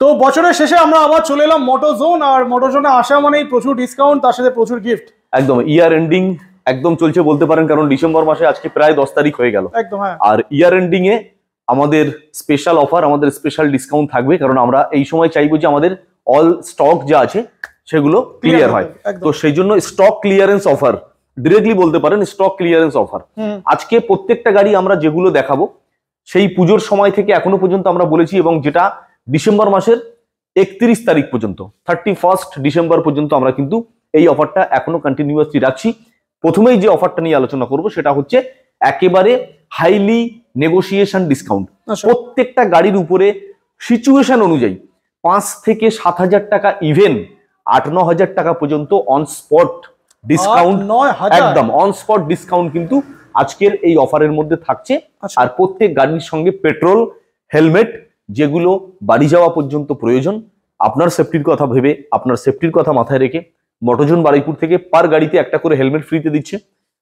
তো বছরের শেষে আমরা আবার চলে এলাম মোটোজোন, আর মোটোজোনে আসা মানেই প্রচুর ডিসকাউন্ট, তার সাথে প্রচুর গিফট। একদম ইয়ার এন্ডিং একদম চলছে বলতে পারেন, কারণ ডিসেম্বর মাসে আজকে প্রায় 10 তারিখ হয়ে গেল। একদম হ্যাঁ। আর ইয়ার এন্ডিং এ আমাদের স্পেশাল অফার, আমাদের স্পেশাল ডিসকাউন্ট থাকবে, কারণ আমরা এই সময় চাইবো যে আমাদের অল স্টক যা আছে সেগুলো ক্লিয়ার হয়। তো সেই জন্য স্টক ক্লিয়ারেন্স অফার, ডিরেক্টলি বলতে পারেন স্টক ক্লিয়ারেন্স অফার। আজকে প্রত্যেকটা গাড়ি আমরা যেগুলো দেখাবো সেই পুজোর সময় থেকে এখনো পর্যন্ত আমরা বলেছি, এবং যেটা ডিসেম্বর মাসের 31 তারিখ পর্যন্ত 31 ডিসেম্বর পর্যন্ত আমরা কিন্তু এই অফারটা এখনো কন্টিনিউয়াসলি রাখছি। প্রথমেই যে অফারটা নিয়ে আলোচনা করব সেটা হচ্ছে একেবারে হাইলি নেগোসিয়েশন ডিসকাউন্ট। প্রত্যেকটা গাড়ির উপরে সিচুয়েশন অনুযায়ী 5 থেকে 7,000 টাকা, ইভেন 8-9 হাজার টাকা পর্যন্ত অন স্পট ডিসকাউন্ট, একদম অন স্পট ডিসকাউন্ট কিন্তু আজকের এই অফারের মধ্যে থাকছে। আর প্রত্যেক গাড়ির সঙ্গে পেট্রোল, হেলমেট, যেগুলো বাড়ি যাওয়া পর্যন্ত প্রয়োজন, আপনার সেফটির কথা ভেবে, আপনার সেফটির কথা মাথায় রেখে মোটোজোন বারুইপুর থেকে পার গাড়িতে একটা করে হেলমেট ফ্রিতে দিচ্ছে।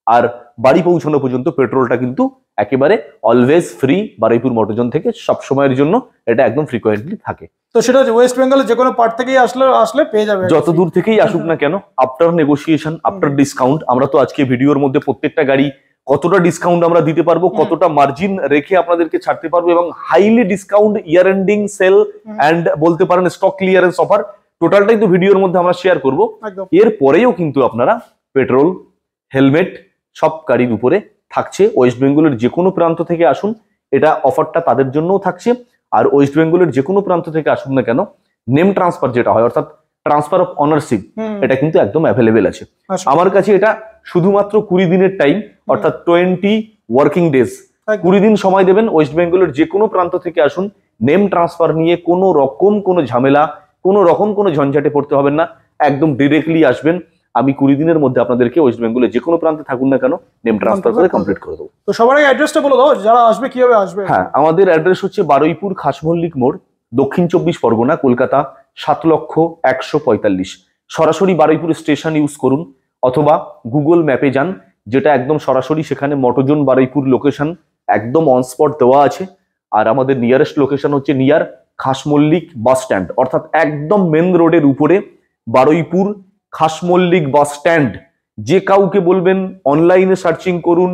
আর বাড়ি পৌঁছানো পর্যন্ত পেট্রোলটা কিন্তু একেবারে অলওয়েজ ফ্রি বারুইপুর মোটোজোন থেকে, সব সময়ের জন্য এটা একদম ফ্রিকোয়েন্টলি থাকে। তো সেটা ওয়েস্ট বেঙ্গলের যে কোনো পার্ট থেকেই আসলে পেয়ে যাবে, যত দূর থেকেই আসুক না কেন, আফটার নেগোসিয়েশন, আফটার ডিসকাউন্ট। আমরা তো আজকে ভিডিওর মধ্যে প্রত্যেকটা গাড়ি কতটা ডিসকাউন্ট আমরা দিতে পারবো, কতটা মার্জিন রেখে আপনাদেরকে ছাড়তে পারবো, এবং highly discount, year ending sale and বলতে পারেন স্টক ক্লিয়ারেন্স অফার, টোটালটাই তো ভিডিওর মধ্যে আমরা শেয়ার করব। এর পরেও কিন্তু আপনারা পেট্রোল, হেলমেট সব গাড়ির উপরে থাকছে। ওয়েস্ট বেঙ্গলের যে কোনো প্রান্ত থেকে আসুন, এটা অফারটা তাদের জন্যও থাকছে। আর ওয়েস্ট বেঙ্গলের যে কোনো প্রান্ত থেকে আসুন না কেন, নেম ট্রান্সফার যেটা হয়, অর্থাৎ ট্রান্সফার অফ অনারশিপ, এটা কিন্তু একদম অ্যাভেলেবেল আছে। আমার কাছে এটা শুধুমাত্র 20 দিনের টাইম, অর্থাৎ 20 ওয়ার্কিং ডেজ, 20 দিন সময় দেবেন। ওয়েস্ট বেঙ্গলের যে কোনো প্রান্ত থেকে আসুন, নেম ট্রান্সফার নিয়ে কোনো রকম কোনো ঝামেলা, কোনো রকম কোনো ঝঞ্ঝাটে পড়তে হবে না, একদম ডিরেক্টলি আসবেন। আমি 20 দিনের মধ্যে আপনাদেরকে ওয়েস্ট বেঙ্গলের যে কোনো প্রান্তে থাকুন না কেন নেম ট্রান্সফার করে কমপ্লিট করে দেবো। তো সবার আগে অ্যাড্রেসটা বলে দাও, যারা আসবে কিভাবে আসবে। হ্যাঁ, আমাদের অ্যাড্রেস হচ্ছে বারুইপুর খাসমল্লিক মোড়, দক্ষিণ 24 পরগনা, কলকাতা 7,45,000। সরাসরি বারুইপুর স্টেশন ইউজ করুন, অথবা গুগল ম্যাপে যান, যেটা একদম সরাসরি সেখানে মোটোজোন বারুইপুর লোকেশন একদম অন স্পট দেওয়া আছে। আর আমাদের নিয়ারেস্ট লোকেশন হচ্ছে নিয়ার খাসমল্লিক বাস স্ট্যান্ড, অর্থাৎ একদম মেন রোডের উপরে বারুইপুর খাসমল্লিক বাস স্ট্যান্ড। যে কাউকে বলবেন অনলাইনে সার্চিং করুন,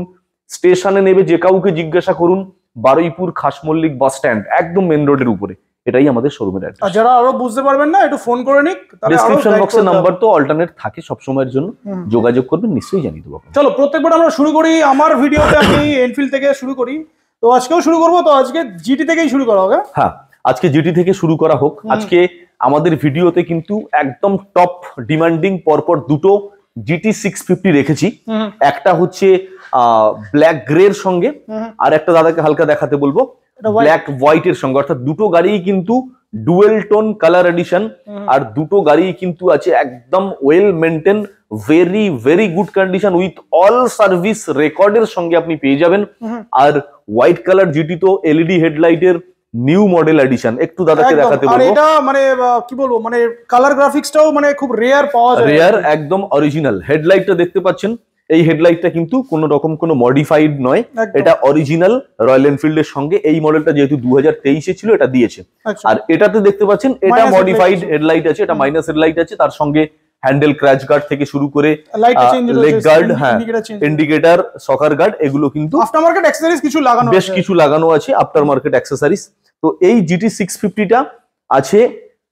স্টেশনে নেবে যে কাউকে জিজ্ঞাসা করুন, বারুইপুর খাসমল্লিক বাস স্ট্যান্ড একদম মেন রোডের উপরে, এটাই আমাদের শোরুমের অ্যাড্রেস। আর যারা আরো বুঝতে পারবেন না, একটু ফোন করে নিক, ডেসক্রিপশন বক্সে নাম্বার তো অল্টারনেট থাকে সব সময়ের জন্য, যোগাযোগ করবেন, নিশ্চয়ই জানিয়ে দেবো। চলো প্রত্যেকবার আমরা শুরু করি, আমার ভিডিওতে আমি এনফিল্ড থেকে শুরু করি, তো আজকেও শুরু করবো। তো আজকে জিটি থেকেই শুরু করা হবে। হ্যাঁ, আজকে জিটি থেকে শুরু করা হোক। আজকে আমাদের ভিডিওতে কিন্তু একদম টপ ডিমান্ডিং পরপর দুটো জিটি 650 রেখেছি। একটা হচ্ছে ব্ল্যাক গ্রের সঙ্গে, আর একটা দাদাকে হালকা দেখাতে বলবো ব্ল্যাক হোয়াইটের সঙ্গে, অর্থাৎ দুটো গাড়ি কিন্তু ডুয়েল টোন কালার এডিশন। আর দুটো গাড়ি কিন্তু আছে একদম well maintain, very very good condition, with all service রেকর্ডের সঙ্গে আপনি পেয়ে যাবেন। আর হোয়াইট কালার জিটি তো এলইডি হেডলাইটের নিউ মডেল এডিশন, একটু দাদাকে দেখাতে বলবো। আর এটা মানে কি বলবো, মানে কালার গ্রাফিক্সটাও মানে খুব রেয়ার পাওয়া যায়, রেয়ার, একদম অরিজিনাল। হেডলাইটটা দেখতে পাচ্ছেন, এই হেডলাইটটা কিন্তু কোনো রকম কোনো মডিফাইড নয়, এটা অরিজিনাল রয়্যাল এনফিল্ডের সঙ্গে। এই মডেলটা যেহেতু 2023-এ ছিল, এটা দিয়েছে। আর এটাতে দেখতে পাচ্ছেন এটা মডিফাইড হেডলাইট আছে, এটা মাইনাস হেডলাইট আছে, তার সঙ্গে হ্যান্ডেল ক্র্যাচ গার্ড থেকে শুরু করে লেগ গার্ড, হ্যাঁ ইন্ডিকেটর, সকার গার্ড, এগুলো কিন্তু আফটার মার্কেট অ্যাকসেসরিজ কিছু লাগানো আছে, বেশ কিছু লাগানো আছে আফটার মার্কেট অ্যাকসেসরিজ। তো এই জিটি 650টা আছে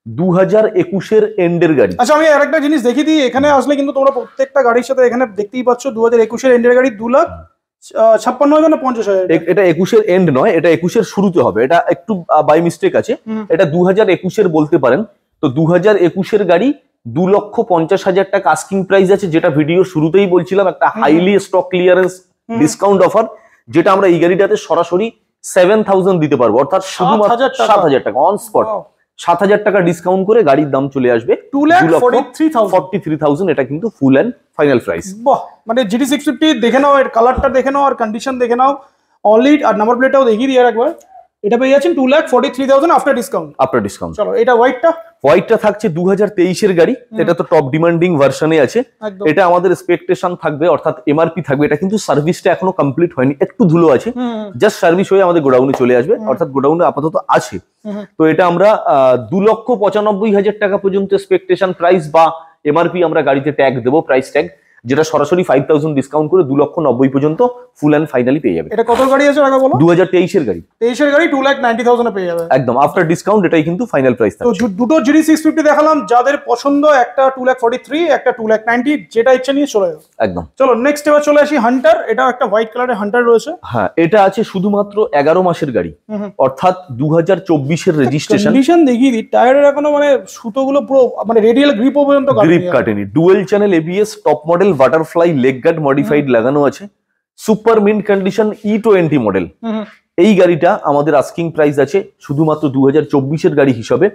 2021-এর এন্ডের গাড়ি। আচ্ছা, আমি আরেকটা জিনিস দেখিয়ে দিই, এখানে আসলে কিন্তু তোমরা প্রত্যেকটা গাড়ির সাথে এখানে দেখতেই পাচ্ছ 2021-এর এন্ডের গাড়ি 2,56,000 না 50,000। এটা 21-এর এন্ড নয়, এটা 21-এর শুরুতে হবে, এটা একটু বাই মিস্টেক আছে, এটা 2021-এর বলতে পারেন। তো 2021-এর গাড়ি 2,50,000 টাকা আস্কিং প্রাইস আছে, যেটা ভিডিও শুরুতেই বলছিলাম, একটা highly stock clearance discount offer, যেটা আমরা এই গাড়িটাতে সরাসরি 7,000 দিতে পারবো, অর্থাৎ শুধুমাত্র 7,000 টাকা অন স্পট। 7,000 টাকা ডিসকাউন্ট করে গাড়ির দাম চলে আসবে 2,43,000। এটা কিন্তু ফুল এন্ড ফাইনাল প্রাইস। বাহ, মানে জিটি 650 দেখে নাও, এর কালারটা দেখে নাও, আর কন্ডিশন দেখে নাও, অনলি। আর নাম্বার প্লেটটাও দেখিয়ে দিই একবার, এটা পেয়ে যাচ্ছেন 2,43,000 আফটার ডিসকাউন্ট। After discount. চলো, এটা হোয়াইটটা হোয়াইটটা থাকছে 2023-এর গাড়ি, এটা তো টপ ডিমান্ডিং ভার্সনে আছে। একদম। এটা আমাদের এক্সপেকটেশন থাকবে, অর্থাৎ এমআরপি থাকবে। এটা কিন্তু সার্ভিসটা এখনো কমপ্লিট হয়নি, একটু ধুলো আছে, জাস্ট সার্ভিস হয়ে আমাদের গোডাউনে চলে আসবে, অর্থাৎ গোডাউনে আপাতত আছে। তো এটা আমরা 2,95,000 টাকা পর্যন্ত এক্সপেকটেশন প্রাইস বা এমআরপি আমরা গাড়িতে ট্যাগ দেবো, প্রাইস ট্যাগ, যেটা সরাসরি 5,000 ডিসকাউন্ট করে 2,90,000 পর্যন্ত ফুল অ্যান্ড ফাইনালি পেয়ে যাবে। এটা কত গাড়ি আছে আগে বলো? 2023-এর গাড়ি। 23-এর গাড়ি 2,90,000 এ পেয়ে যাবে একদম, আফটার ডিসকাউন্ট এটাই কিন্তু ফাইনাল প্রাইস তো থাকছে। দুটো GD 650 দেখালাম, যাদের পছন্দ একটা 2,43,000, একটা 2,90,000, যেটা ইচ্ছা নিয়ে চলে যাও। একদম। চলো নেক্সট এবার চলে আসি হান্টার। এটা একটা হোয়াইট কালারের হান্টার রয়েছে। হ্যাঁ, এটা আছে শুধুমাত্র 11 মাসের গাড়ি, অর্থাৎ 2024-এর রেজিস্ট্রেশন। কন্ডিশন দেখিয়ে দিই, টায়ারের এখনো মানে সুতোগুলো পুরো মানে রেডিয়াল গ্রিপ পর্যন্ত গ্রিপ কাটেনি। Dual channel ABS, top model butterfly leg guard modified লাগানো আছে, super mint condition E20 model. এই গাড়িটা আমাদের আস্কিং প্রাইস আছে শুধুমাত্র 2024-এর গাড়ি হিসাবে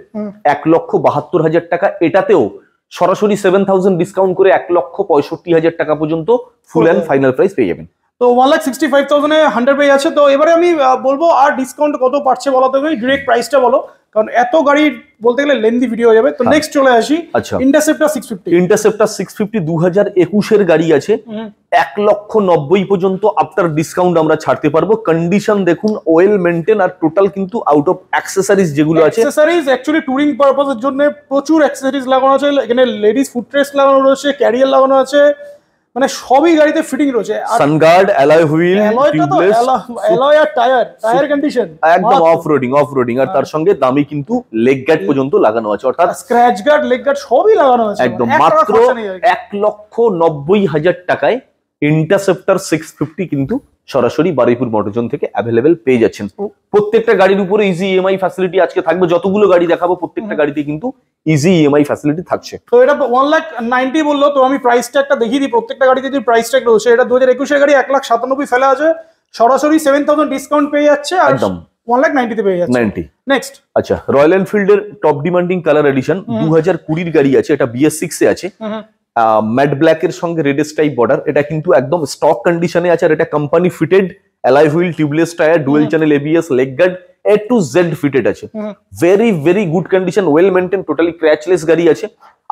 1,72,000 টাকা। এটাতেও সরাসরি 7,000 ডিসকাউন্ট করে 1,65,000 টাকা পর্যন্ত ফুল অ্যান্ড ফাইনাল প্রাইস পেয়ে যাবেন। তো 1,65,000 এ হান্টার পেয়ে যাচ্ছে। তো এবারে আমি বলবো আর ডিসকাউন্ট কত পাচ্ছে বলো তো, ডিরেক্ট প্রাইসটা বলো, কারণ এত গাড়ি বলতে গেলে লেন্দি ভিডিও হয়ে যাবে। তো নেক্সট চলে আসি। আচ্ছা, ইন্টারসেপ্টর 650। ইন্টারসেপ্টর 650 2021-এর গাড়ি আছে, 1,90,000 পর্যন্ত আফটার ডিসকাউন্ট আমরা ছাড়তে পারবো। কন্ডিশন দেখুন, ওয়েল মেনটেন, আর টোটাল কিন্তু আউট অফ অ্যাক্সেসরিজ যেগুলো আছে, অ্যাক্সেসরিজ অ্যাকচুয়ালি টুরিং পারপাসের জন্য প্রচুর অ্যাক্সেসরিজ লাগানো আছে। এখানে লেডিস ফুটরেস্ট লাগানো রয়েছে, ক্যারিয়ার লাগানো আছে, মানে সবই গাড়িতে ফিটিং রয়েছে। সানগার্ড, অ্যালয় হুইল, টিউবলেস, অ্যালয় আর টায়ার কন্ডিশন একদম অফরোডিং, আর তার সঙ্গে দামি কিন্তু লেগ গার্ড পর্যন্ত লাগানো আছে, অর্থাৎ স্ক্র্যাচ গার্ড, লেগ গার্ড সবই লাগানো আছে। একদম মাত্র 1,90,000 টাকায় ইন্টারসেপ্টর 650 কিন্তু সরাসরি বারুইপুর মোটরজন থেকে অ্যাভেলেবেল পেয়ে যাচ্ছেন। প্রত্যেকটা গাড়ির উপরে ইজি ইএমআই ফ্যাসিলিটি আজকে থাকবে। যতগুলো গাড়ি দেখাবো প্রত্যেকটা গাড়িতে কিন্তু ইজি ইএমআই ফ্যাসিলিটি থাকছে। তো এটা 1,90,000 বললো, তো আমি প্রাইস ট্যাগটা দেখিয়ে দিই। প্রত্যেকটা গাড়িতে যে প্রাইস ট্যাগ রয়েছে, এটা 2021-এর গাড়ি 1,97,000 ফেলা আছে, সরাসরি 7,000 ডিসকাউন্ট পেয়ে যাচ্ছে, আর একদম 1,90,000 তে পেয়ে যাচ্ছে। 90। নেক্সট আচ্ছা, রয়্যাল এনফিল্ডের টপ ডিমান্ডিং কালার এডিশন 2020-এর গাড়ি আছে, এটা BS6 এ আছে, ম্যাট ব্ল্যাক এর সঙ্গে রেড স্ট্রাইপ বর্ডার। এটা কিন্তু একদম স্টক কন্ডিশনে আছে, আর এটা company fitted, alloy wheel, tubeless tyre, dual channel ABS, leg guard, A to Z fitted আছে। Very good condition, well maintain, totally scratchless গাড়ি আছে।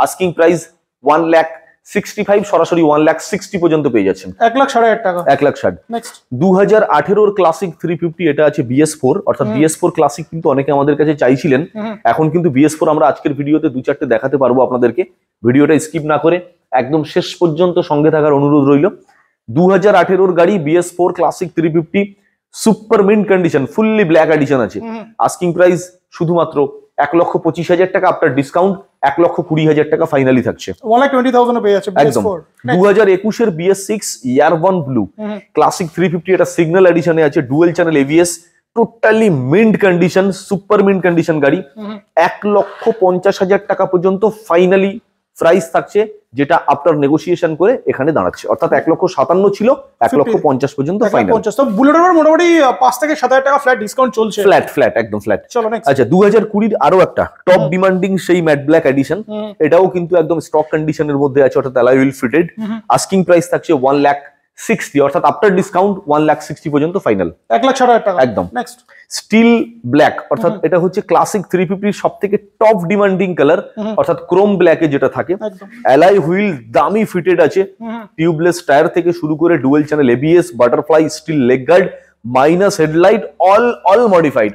আস্কিং প্রাইস 1,65,000, সরাসরি 1,60,000 পর্যন্ত পেয়ে যাচ্ছেন। 1,60,000 টাকা। 1,60,000। নেক্সট 2018-র ক্লাসিক 350, এটা আছে BS4, অর্থাৎ BS4 ক্লাসিক কিন্তু অনেকে আমাদের কাছে চাইছিলেন। এখন কিন্তু BS4 আমরা আজকের ভিডিওতে 2-4টে দেখাতে পারবো আপনাদেরকে। ভিডিওটা স্কিপ না করে একদম শেষ পর্যন্ত সঙ্গে থাকার অনুরোধ রইল। 2018-র গাড়ি BS4 classic 350, super mint condition, fully black addition আছে। আস্কিং প্রাইস শুধুমাত্র 1,25,000 টাকা, আফটার ডিসকাউন্ট 1,20,000 টাকা ফাইনালি থাকছে। 1,20,000 এ পেয়ে যাচ্ছে একদম। BS4। 2021-এর BS6 ইয়ারবন ব্লু ক্লাসিক 350, এটা সিগন্যাল এডিশনে আছে, dual channel ABS, totally mint condition, super mint condition গাড়ি। 1,50,000 টাকা পর্যন্ত ফাইনালি প্রাইস থাকছে, যেটা আফটার নেগোসিয়েশন করে এখানে দাঁড়াচ্ছে, অর্থাৎ 1,57,000 ছিল, 1,50,000 পর্যন্ত ফাইনাল। 1,50,000। তো বুলেটের উপর মোটামুটি 5 থেকে 7,000 টাকা ফ্ল্যাট ডিসকাউন্ট চলছে। ফ্ল্যাট একদম ফ্ল্যাট। চলো নেক্সট। আচ্ছা, 2020-র আরো একটা টপ ডিমান্ডিং সেই ম্যাট ব্ল্যাক এডিশন, এটাও কিন্তু একদম স্টক কন্ডিশনের মধ্যে আছে, অর্থাৎ alloy wheel fitted. Asking price থাকছে 1,60,000, অর্থাৎ আফটার ডিসকাউন্ট 1,60,000 পর্যন্ত ফাইনাল। 1,60,000 টাকা একদম। নেক্সট স্টিল ব্ল্যাক, অর্থাৎ এটা হচ্ছে ক্লাসিক 350-র সব থেকে টপ ডিমান্ডিং কালার, অর্থাৎ ক্রোম ব্ল্যাকে যেটা থাকে। অ্যালয় হুইল দামি ফিটেড আছে, টিউবলেস টায়ার থেকে শুরু করে dual channel ABS, butterfly, steel leg guard, minus headlight, all modified,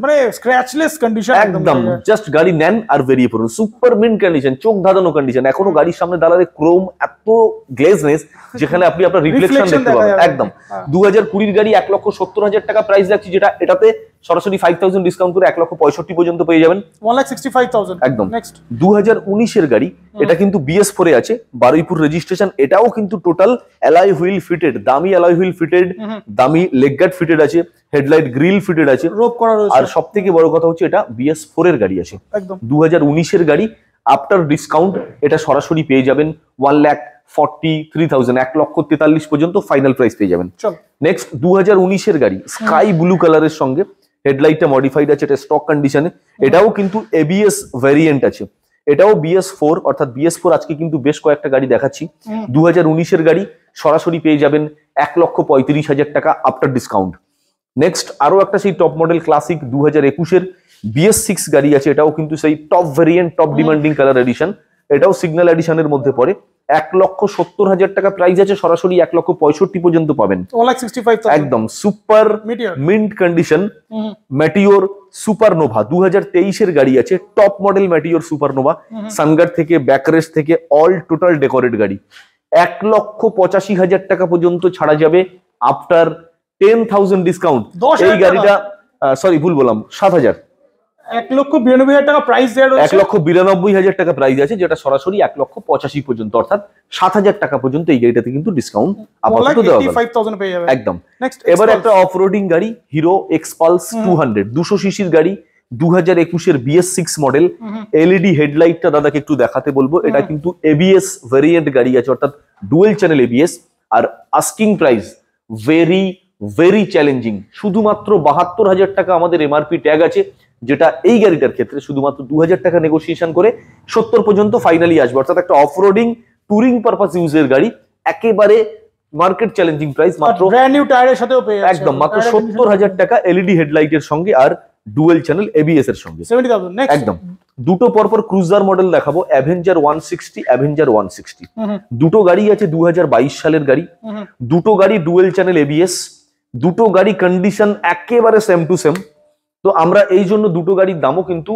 মানে স্ক্র্যাচলেস কন্ডিশন একদম। জাস্ট গাড়ি নেন আর বেরিয়ে পড়ুন, সুপার মিন্ট কন্ডিশন, চোখ ধাঁধানো কন্ডিশন। এখনো গাড়ির সামনে দাঁড়ালে ক্রোম এত গ্লেজনেস, যেখানে আপনি আপনার রিফ্লেকশন দেখতে পাবেন। একদম। 2020-র গাড়ি 1,70,000 টাকা প্রাইস রাখছি, যেটা এটাতে সরাসরি 5,000 ডিসকাউন্ট করে 1,65,000 পর্যন্ত পেয়ে যাবেন। 1,65,000 একদম। নেক্সট 2019-এর গাড়ি, এটা কিন্তু BS4 এ আছে, বারুইপুর রেজিস্ট্রেশন। এটাও কিন্তু টোটাল অ্যালয় হুইল ফিটেড, দামি অ্যালয় হুইল ফিটেড, দামি লেগ গার্ড ফিটেড আছে, হেডলাইট গ্রিল ফিটেড আছে, রোপ করা রয়েছে। আর সব থেকে বড় কথা হচ্ছে এটা BS4 এর গাড়ি আছে। একদম। 2019-এর গাড়ি, আফটার ডিসকাউন্ট এটা সরাসরি পেয়ে যাবেন 1,43,000, 1,43,000 পর্যন্ত ফাইনাল প্রাইস পেয়ে যাবেন। নেক্সট 2019-এর গাড়ি, স্কাই ব্লু কালারের সঙ্গে হেডলাইটটা মডিফাইড আছে, এটা স্টক কন্ডিশনে। এটাও কিন্তু ABS ভ্যারিয়েন্ট আছে, এটাও BS4, অর্থাৎ BS4 আজকে কিন্তু বেশ কয়েকটা গাড়ি দেখাচ্ছি। 2019-এর গাড়ি সরাসরি পেয়ে যাবেন 1,35,000 টাকা আফটার ডিসকাউন্ট। নেক্সট আরো একটা সেই টপ মডেল ক্লাসিক 2021-এর BS6 গাড়ি আছে, এটাও কিন্তু সেই top variant, top demanding colour addition, এটাও সিগন্যাল এডিশনের মধ্যে পড়ে। 1,70,000 টাকা প্রাইস আছে, সরাসরি 1,65,000 পর্যন্ত পাবেন। 1,65,000 একদম super mint condition Meteor supernova 2023 এর গাড়ি আছে, টপ মডেল ম্যাটিওর সুপারনোভা, সানগার্ড থেকে ব্যাকরেস্ট থেকে অল টোটাল ডেকোরেট গাড়ি। 1,85,000 টাকা পর্যন্ত ছাড়া যাবে আফটার 10,000 ডিসকাউন্ট। এই গাড়িটা সরি ভুল বললাম, 7,000, 1,92,000 টাকা প্রাইস দেওয়া রয়েছে। 1,92,000 টাকা প্রাইস আছে, যেটা সরাসরি 1,85,000 পর্যন্ত, অর্থাৎ 7,000 টাকা পর্যন্ত এই গাড়িটাতে কিন্তু ডিসকাউন্ট আপাতত দেওয়া হবে। 85,000 পেয়ে যাবে একদম। এবার একটা অফরোডিং গাড়ি, হিরো এক্সপালস 200, 200 সিসির গাড়ি, 2021 এর BS6 মডেল। এলইডি হেডলাইটটা দাদাকে একটু দেখাতে বলবো। এটা কিন্তু ABS ভেরিয়েন্ট গাড়ি আছে, অর্থাৎ ডুয়েল চ্যানেল ABS। আর asking price very very challenging, শুধুমাত্র 72,000 টাকা আমাদের এমআরপি ট্যাগ আছে, যেটা এই গাড়িটার ক্ষেত্রে শুধুমাত্র 2,000 টাকা নেগোসিয়েশন করে 70 পর্যন্ত ফাইনালি আসবে। অর্থাৎ একটা অফরোডিং টুরিং পারপাস ইউজের গাড়ি, একেবারে মার্কেট চ্যালেঞ্জিং প্রাইস, মাত্র ব্র্যান্ড নিউ টায়ারের সাথেও পেয়ে যাচ্ছে একদম মাত্র 70,000 টাকা এলইডি হেডলাইটের সঙ্গে আর ডুয়েল চ্যানেল ABS এর সঙ্গে। 70,000 নেক্সট একদম। দুটো পরপর ক্রুজার মডেল দেখাবো, অ্যাভেঞ্জার 160, অ্যাভেঞ্জার 160। দুটো গাড়ি আছে 2022 সালের গাড়ি, দুটো গাড়ি ডুয়েল চ্যানেল ABS, দুটো গাড়ি কন্ডিশন একেবারে সেম টু সেম। তো আমরা এই জন্য দুটো গাড়ির দামও কিন্তু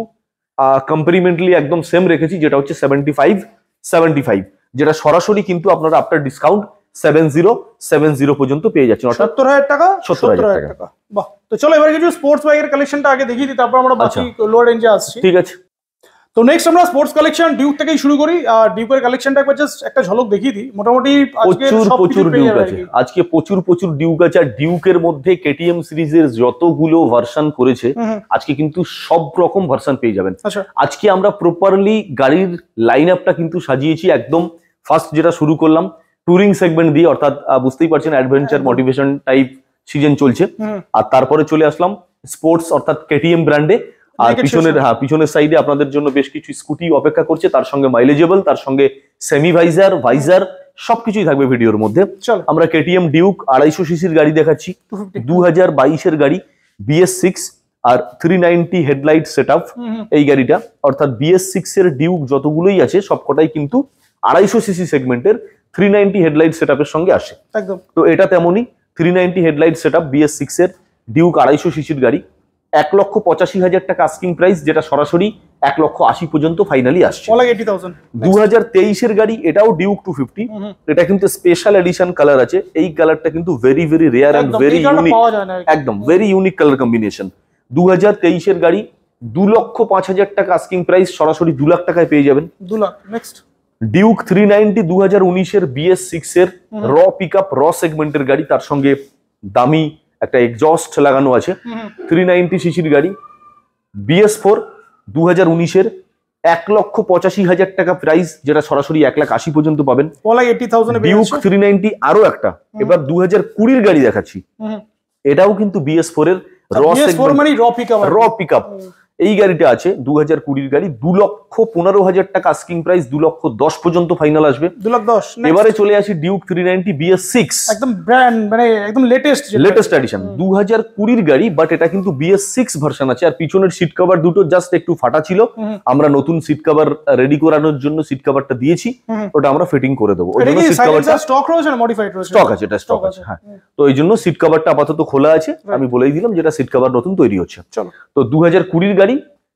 কম্পারিমেন্টলি একদম সেম রেখেছি, যেটা হচ্ছে 75 যেটা সরাসরি কিন্তু আপনারা আফটার ডিসকাউন্ট 7070 পর্যন্ত পেয়ে যাচ্ছেন, অর্থাৎ 70,000 টাকা। 70,000 টাকা। বাহ, তো চলো এবার কিছু স্পোর্টস বাইকের কালেকশনটা আগে দেখিয়ে দিই, তারপর আমরা বাকি লোয়ার রেঞ্জে আসছি। ঠিক আছে। তো নেক্সট আমরা স্পোর্টস কালেকশন ডিউক থেকেই শুরু করি। আর ডিউকের কালেকশনটা একবার জাস্ট একটা ঝলক দেখিয়ে দিই। মোটামুটি প্রচুর ডিউক আছে আজকে, প্রচুর ডিউক আছে। আর ডিউকের মধ্যে KTM সিরিজের যতগুলো ভার্সন করেছে আজকে কিন্তু সব রকম ভার্সন পেয়ে যাবেন। আজকে আমরা প্রপারলি গাড়ির লাইন আপটা কিন্তু সাজিয়েছি একদম। ফার্স্ট যেটা শুরু করলাম টুরিং সেগমেন্ট দিয়ে, অর্থাৎ বুঝতেই পারছেন অ্যাডভেঞ্চার মোটিভেশন টাইপ সিজন চলছে। আর তারপরে চলে আসলাম স্পোর্টস, অর্থাৎ KTM ব্র্যান্ডে। আর পিছনের সাইডে আপনাদের জন্য বেশ কিছু স্কুটি অপেক্ষা করছে, তার সঙ্গে মাইলেজেবল, তার সঙ্গে সেমি ভাইজার সবকিছুই থাকবে ভিডিওর মধ্যে। আমরা KTM ডিউক 250 সিসির গাড়ি দেখাচ্ছি, 2022 এর গাড়ি, BS6 আর 390 হেডলাইট সেটআপ এই গাড়িটা। অর্থাৎ BS6 এর ডিউক যতগুলোই আছে সবকটাই কিন্তু 250 সিসি সেগমেন্টের 390 হেডলাইট সেটআপের সঙ্গে আসে। তো এটা তেমনই 390 হেডলাইট সেটআপ BS6 এর ডিউক 250 সিসির গাড়ি, 1,85,000 টাকা আস্কিং প্রাইস, যেটা সরাসরি 1,80,000 পর্যন্ত ফাইনালি আসছে। 2023 এর গাড়ি, এটাও ডিউক 250। এটা কিন্তু স্পেশাল এডিশন কালার আছে, এই কালারটা কিন্তু very very rare and very unique, একদম ভেরি ইউনিক কালার কম্বিনেশন। 2023 এর গাড়ি, 2,05,000 টাকা আস্কিং প্রাইস, সরাসরি 2 লাখ টাকায় পেয়ে যাবেন। 2 লাখ। নেক্সট ডিউক 390 2019 এর BS6 এর র পিকআপ র সেগমেন্টের গাড়ি, তার সঙ্গে দামি একটা এক্সজস্ট লাগানো আছে। 390 সিসির গাড়ি, BS4 2019 এর, 1,85,000 টাকা প্রাইস, যেটা সরাসরি 1,80,000 পর্যন্ত পাবেন। ডিউক 390 আরো একটা, এবার 2020 গাড়ি দেখাচ্ছি। এটাও কিন্তু BS4 এর র পিকআপ এই গাড়িটা আছে, 2020 গাড়ি, 2,15,000 টাকা আস্কিং প্রাইস, 2,10,000 পর্যন্ত ফাইনাল আসবে। 2,10,000। এবারে চলে আসি ডিউক 390 BS6, একদম ব্র্যান্ড, মানে একদম লেটেস্ট এডিশন, 2020 গাড়ি, বাট এটা কিন্তু BS6 ভার্সন আছে। আর পিছনের সিট কভার দুটো জাস্ট একটু ফাটা ছিল, আমরা নতুন সিট কভার রেডি করানোর জন্য সিট কভারটা দিয়েছি, ওটা আমরা ফিটিং করে দেবো। ওই জন্য সিট কভারটা স্টক রয়েছে না মডিফাইড রয়েছে? স্টক আছে, এটা স্টক আছে, হ্যাঁ। তো এই জন্য সিট কভারটা আপাতত খোলা আছে, আমি বলেই দিলাম যেটা সিট কভার নতুন তৈরি হচ্ছে। চলো, তো 2020 গাড়ি,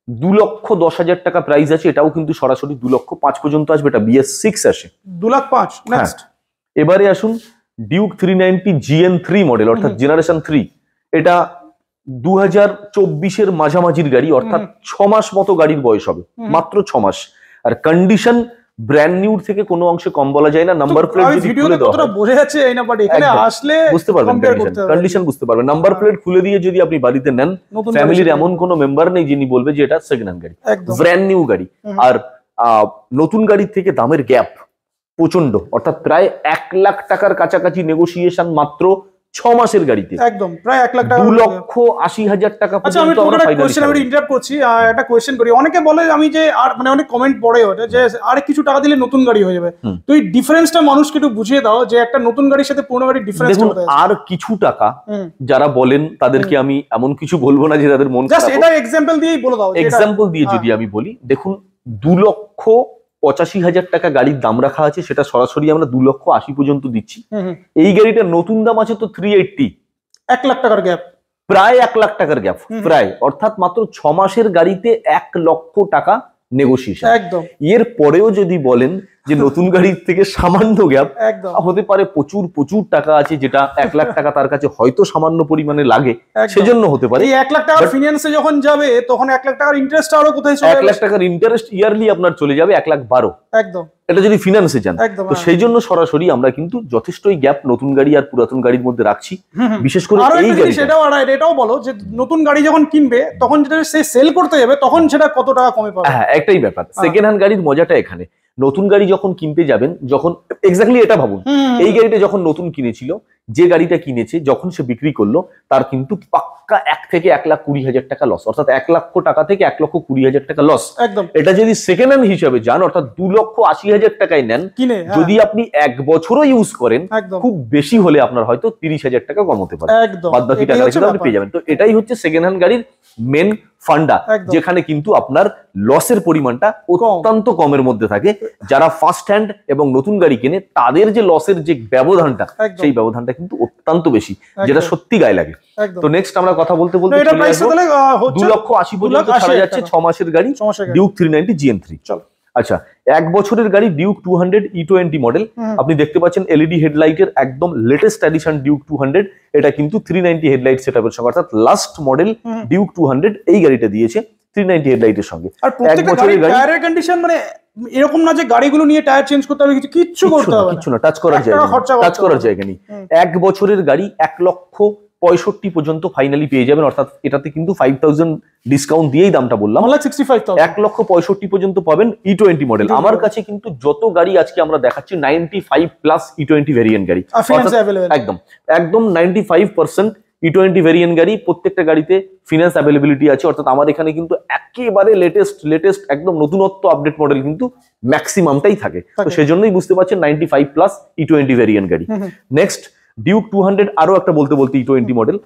2,10,000 টাকা প্রাইস আছে, এটাও কিন্তু সরাসরি 2,05,000 পর্যন্ত আসবে, এটা BS6 আসে। 2,05,000। নেক্সট এবারে আসুন ডিউক 390 GN3 মডেল, অর্থাৎ জেনারেশন 3। এটা 2024 এর মাঝামাঝির গাড়ি, অর্থাৎ 6 মাস মতো গাড়ির বয়স হবে, মাত্র 6 মাস। আর কন্ডিশন ব্র্যান্ড নিউ থেকে কোনো অংশে কম বলা যায় না। নাম্বার প্লেট যদি খুলে দেওয়া হয় বোঝা যাচ্ছে এই না, বাট এখানে আসলে বুঝতে পারবেন, কন্ডিশন বুঝতে পারবেন। নাম্বার প্লেট খুলে দিয়ে যদি আপনি বাড়িতে নেন, ফ্যামিলির এমন কোনো মেম্বার নেই যিনি বলবে যে এটা সেকেন্ড হ্যান্ড গাড়ি, ব্র্যান্ড নিউ গাড়ি। আর নতুন গাড়ির থেকে দামের গ্যাপ প্রচন্ড, অর্থাৎ প্রায় 1 লাখ টাকার কাছাকাছি নেগোসিয়েশন মাত্র 6 মাসের গাড়িতে একদম প্রায় 1 লাখ টাকা, 2,80,000 টাকা আচ্ছা আমি পর্যন্ত আমরা একটা ফাইনালি কোশ্চেন আমি ইন্টারাপ্ট করছি, একটা কোশ্চেন করি। অনেকে বলে আমি যে আর মানে অনেক কমেন্ট পড়ে ওঠে যে আর কিছু টাকা দিলে নতুন গাড়ি হয়ে যাবে, তো এই ডিফারেন্সটা মানুষকে একটু বুঝিয়ে দাও যে একটা নতুন গাড়ির সাথে পুরনো গাড়ির ডিফারেন্স দেখুন আর কিছু টাকা যারা বলেন তাদেরকে আমি এমন কিছু বলবো না যে তাদের মন জাস্ট এটা এক্সাম্পল দিয়েই বলে দাও। এক্সাম্পল দিয়ে যদি আমি বলি, দেখুন 2,85,000 টাকা গাড়ির দাম রাখা আছে, সেটা সরাসরি আমরা 2,80,000 পর্যন্ত দিচ্ছি। এই গাড়িটার নতুন দাম আছে তো 380, 1 লাখ টাকার গ্যাপ, প্রায় 1 লাখ টাকার গ্যাপ প্রায়, অর্থাৎ মাত্র 6 মাসের গাড়িতে 1 লক্ষ টাকা নেগোসিয়েশন। একদম এর পরেও যদি বলেন যে নতুন গাড়ির থেকে সামান্য গ্যাপ, একদম হতে পারে প্রচুর প্রচুর টাকা আছে যেটা 1 লাখ টাকা তার কাছে হয়তো সামান্য পরিমাণে লাগে, সেজন্য হতে পারে। এই 1 লাখ টাকার ফিনান্সে যখন যাবে তখন 1 লাখ টাকার ইন্টারেস্ট আরো কোথায় চলে যাবে? 1 লাখ টাকার ইন্টারেস্ট ইয়ারলি আপনার চলে যাবে 1,12,000। একদম এটা যদি ফিনান্সে যান, তো সেই জন্য সরাসরি আমরা কিন্তু যথেষ্টই গ্যাপ নতুন গাড়ি আর পুরাতন গাড়ির মধ্যে রাখছি, বিশেষ করে এই গাড়ি। এটাও বলো যে নতুন গাড়ি যখন কিনবে তখন যেটা সে সেল করতে যাবে তখন সেটা কত টাকা কমে পাবে? হ্যাঁ, একটাই ব্যাপার, সেকেন্ড হ্যান্ড গাড়ির মজাটা এখানে। নতুন গাড়ি যখন কিনতে যাবেন, যখন এক্স্যাক্টলি এটা ভাবুন, এই গাড়িটা যখন নতুন কিনেছিল, যে গাড়িটা কিনেছে যখন সে বিক্রি করলো তার কিন্তু পাক্কা 1 থেকে 1,20,000 টাকা লস, অর্থাৎ 1 লক্ষ টাকা থেকে 1,20,000 টাকা লস। একদম এটা যদি সেকেন্ড হ্যান্ড হিসাবে যান, অর্থাৎ 2,80,000 টাকায় নেন কিনে, যদি আপনি 1 বছরও ইউজ করেন, খুব বেশি হলে আপনার হয়তো 30,000 টাকা কমাতে পারে, বাদ বাকি টাকা কিন্তু আপনি পেয়ে যাবেন। তো এটাই হচ্ছে সেকেন্ড হ্যান্ড গাড়ির মেন ফান্ডা, যেখানে কিন্তু আপনার লসের পরিমাণটা অত্যন্ত কমের মধ্যে থাকে। যারা ফার্স্ট হ্যান্ড এবং নতুন গাড়ি কেনে তাদের যে লসের যে ব্যবধানটা, সেই ব্যবধানটা কিন্তু অত্যন্ত বেশি, যেটা সত্যি গায়ে লাগে। তো নেক্সট আমরা কথা বলতে বলতে 2,80,000 পর্যন্ত ছাড়া যাচ্ছে 6 মাসের গাড়ি ডিউক 390 GN3। চলো, আচ্ছা 1 বছরের গাড়ি ডিউক 200 E20 মডেল, আপনি দেখতে পাচ্ছেন এলইডি হেডলাইটের একদম লেটেস্ট এডিশন ডিউক 200। এটা কিন্তু 390 হেডলাইট সেটআপের সঙ্গে, অর্থাৎ লাস্ট মডেল ডিউক 200 এই গাড়িটা দিয়েছে 390 হেডলাইটের সঙ্গে। আর প্রত্যেকটা গাড়ির টায়ারের কন্ডিশন মানে এরকম না যে গাড়িগুলো নিয়ে টায়ার চেঞ্জ করতে হবে, কিচ্ছু করতে হবে কিছু না, টাচ করার জায়গা নেই। 1 বছরের গাড়ি 1,65,000 পর্যন্ত ফাইনালি পেয়ে যাবেন, অর্থাৎ এটাতে কিন্তু 5,000 ডিসকাউন্ট দিয়েই দামটা বললাম, 1,65,000 পর্যন্ত পাবেন E20 মডেল। আমার কাছে কিন্তু যত গাড়ি আজকে আমরা দেখাচ্ছি 95+ E20 ভেরিয়েন্ট গাড়ি, একদম একদম 95% E20 ভেরিয়েন্ট গাড়ি, প্রত্যেকটা গাড়িতে ফিনান্স অ্যাভেলেবিলিটি আছে। অর্থাৎ আমার এখানে কিন্তু একেবারে লেটেস্ট একদম নতুনত্ব আপডেট মডেল কিন্তু ম্যাক্সিমামটাই থাকে। তো সেজন্যই বুঝতে পারছেন 95+ E20 ভেরিয়েন্ট গাড়ি। নেক্সট ডিউক 200 আরো একটা বলতে E20 মডেল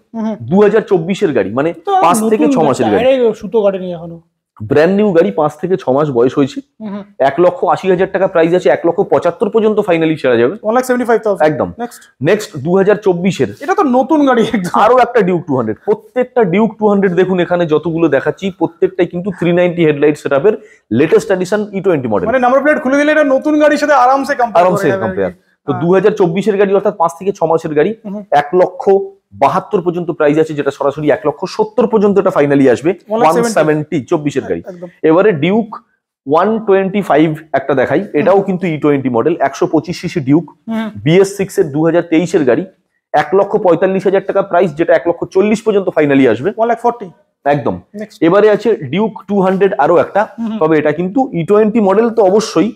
2024 এর গাড়ি, মানে 5 থেকে 6 মাসের গাড়ি, সুতো কাটেনি এখনো, ব্র্যান্ড নিউ গাড়ি, 5 থেকে 6 মাস বয়স হয়েছে। 1,80,000 টাকা প্রাইস আছে, 1,75,000 পর্যন্ত ফাইনালি ছেড়া যাবে, 1,75,000 একদম। নেক্সট 2024 এর, এটা তো নতুন গাড়ি আরো একটা ডিউক 200। প্রত্যেকটা ডিউক 200 দেখুন এখানে যতগুলো দেখাচ্ছি প্রত্যেকটাই কিন্তু 390 হেডলাইট সেটআপের লেটেস্ট এডিশন E20 মডেল, মানে নাম্বার প্লেট খুলে দিলে এটা নতুন গাড়ির সাথে আরামসে কম্পেয়ার। তো 2024 এর গাড়ি, অর্থাৎ 5 থেকে 6 মাসের গাড়ি, 1,72,000 পর্যন্ত প্রাইস আছে, যেটা সরাসরি 1,70,000 পর্যন্ত এটা ফাইনালি আসবে, 170 24 এর গাড়ি। এবারে ডিউক 125 একটা দেখাই, এটাও কিন্তু E20 model, 125 CC Duke, BS6 এর 2023 এর গাড়ি, 1,45,000 টাকা প্রাইস, যেটা 1,40,000 পর্যন্ত ফাইনালি আসবে, 1,40,000 একদম। এবারে আছে ডিউক 200 আরো একটা, তবে এটা কিন্তু E20 মডেল তো অবশ্যই,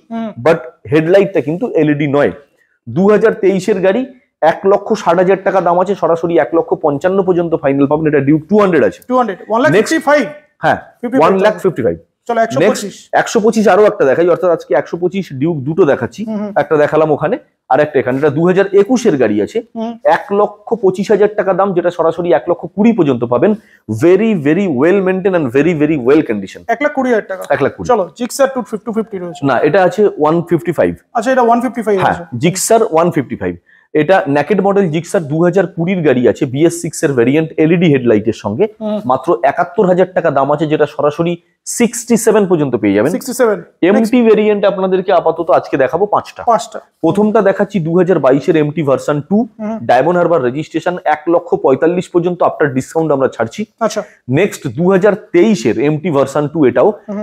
বাট হেডলাইটটা কিন্তু এলইডি নয়। 2023 এর গাড়ি, 1,60,000 টাকা দাম আছে, সরাসরি 1,55,000 পর্যন্ত ফাইনাল পাবেন। এটা ডিউক 200 আছে, 1,55,000, হ্যাঁ 1,55,000। চলো 125 আরো একটা দেখাই, অর্থাৎ আজকে 125 ডিউক দুটো দেখাচ্ছি, একটা দেখালাম ওখানে আর একটা এখানে। এটা 2021 এর গাড়ি আছে, 1,25,000 টাকা দাম, যেটা সরাসরি 1,20,000 পর্যন্ত পাবেন। Very very well maintain and very very well condition, 1,20,000 টাকা, 1,20,000। চলো জিক্সার 250 রয়েছে, না এটা আছে 155। আচ্ছা এটা 155 আছে, জিক্সার 155। এটা নেকেড মডেল জিক্সার 2020 গাড়ি আছে, BS6 এর ভেরিয়েন্ট, এলইডি হেডলাইটের সঙ্গে, মাত্র 71,000 টাকা দাম আছে, যেটা সরাসরি 67 পর্যন্ত পেয়ে যাবেন। 67 এমটি ভেরিয়েন্ট আপনাদেরকে আপাতত আজকে দেখাবো 5টা। প্রথমটা দেখাচ্ছি 2022 এর MT version 2, Diamond Harbour registration, 1,45,000 পর্যন্ত আপনার ডিসকাউন্ট আমরা ছাড়ছি। আচ্ছা নেক্সট 2023 এর এমটি ভার্সন 2,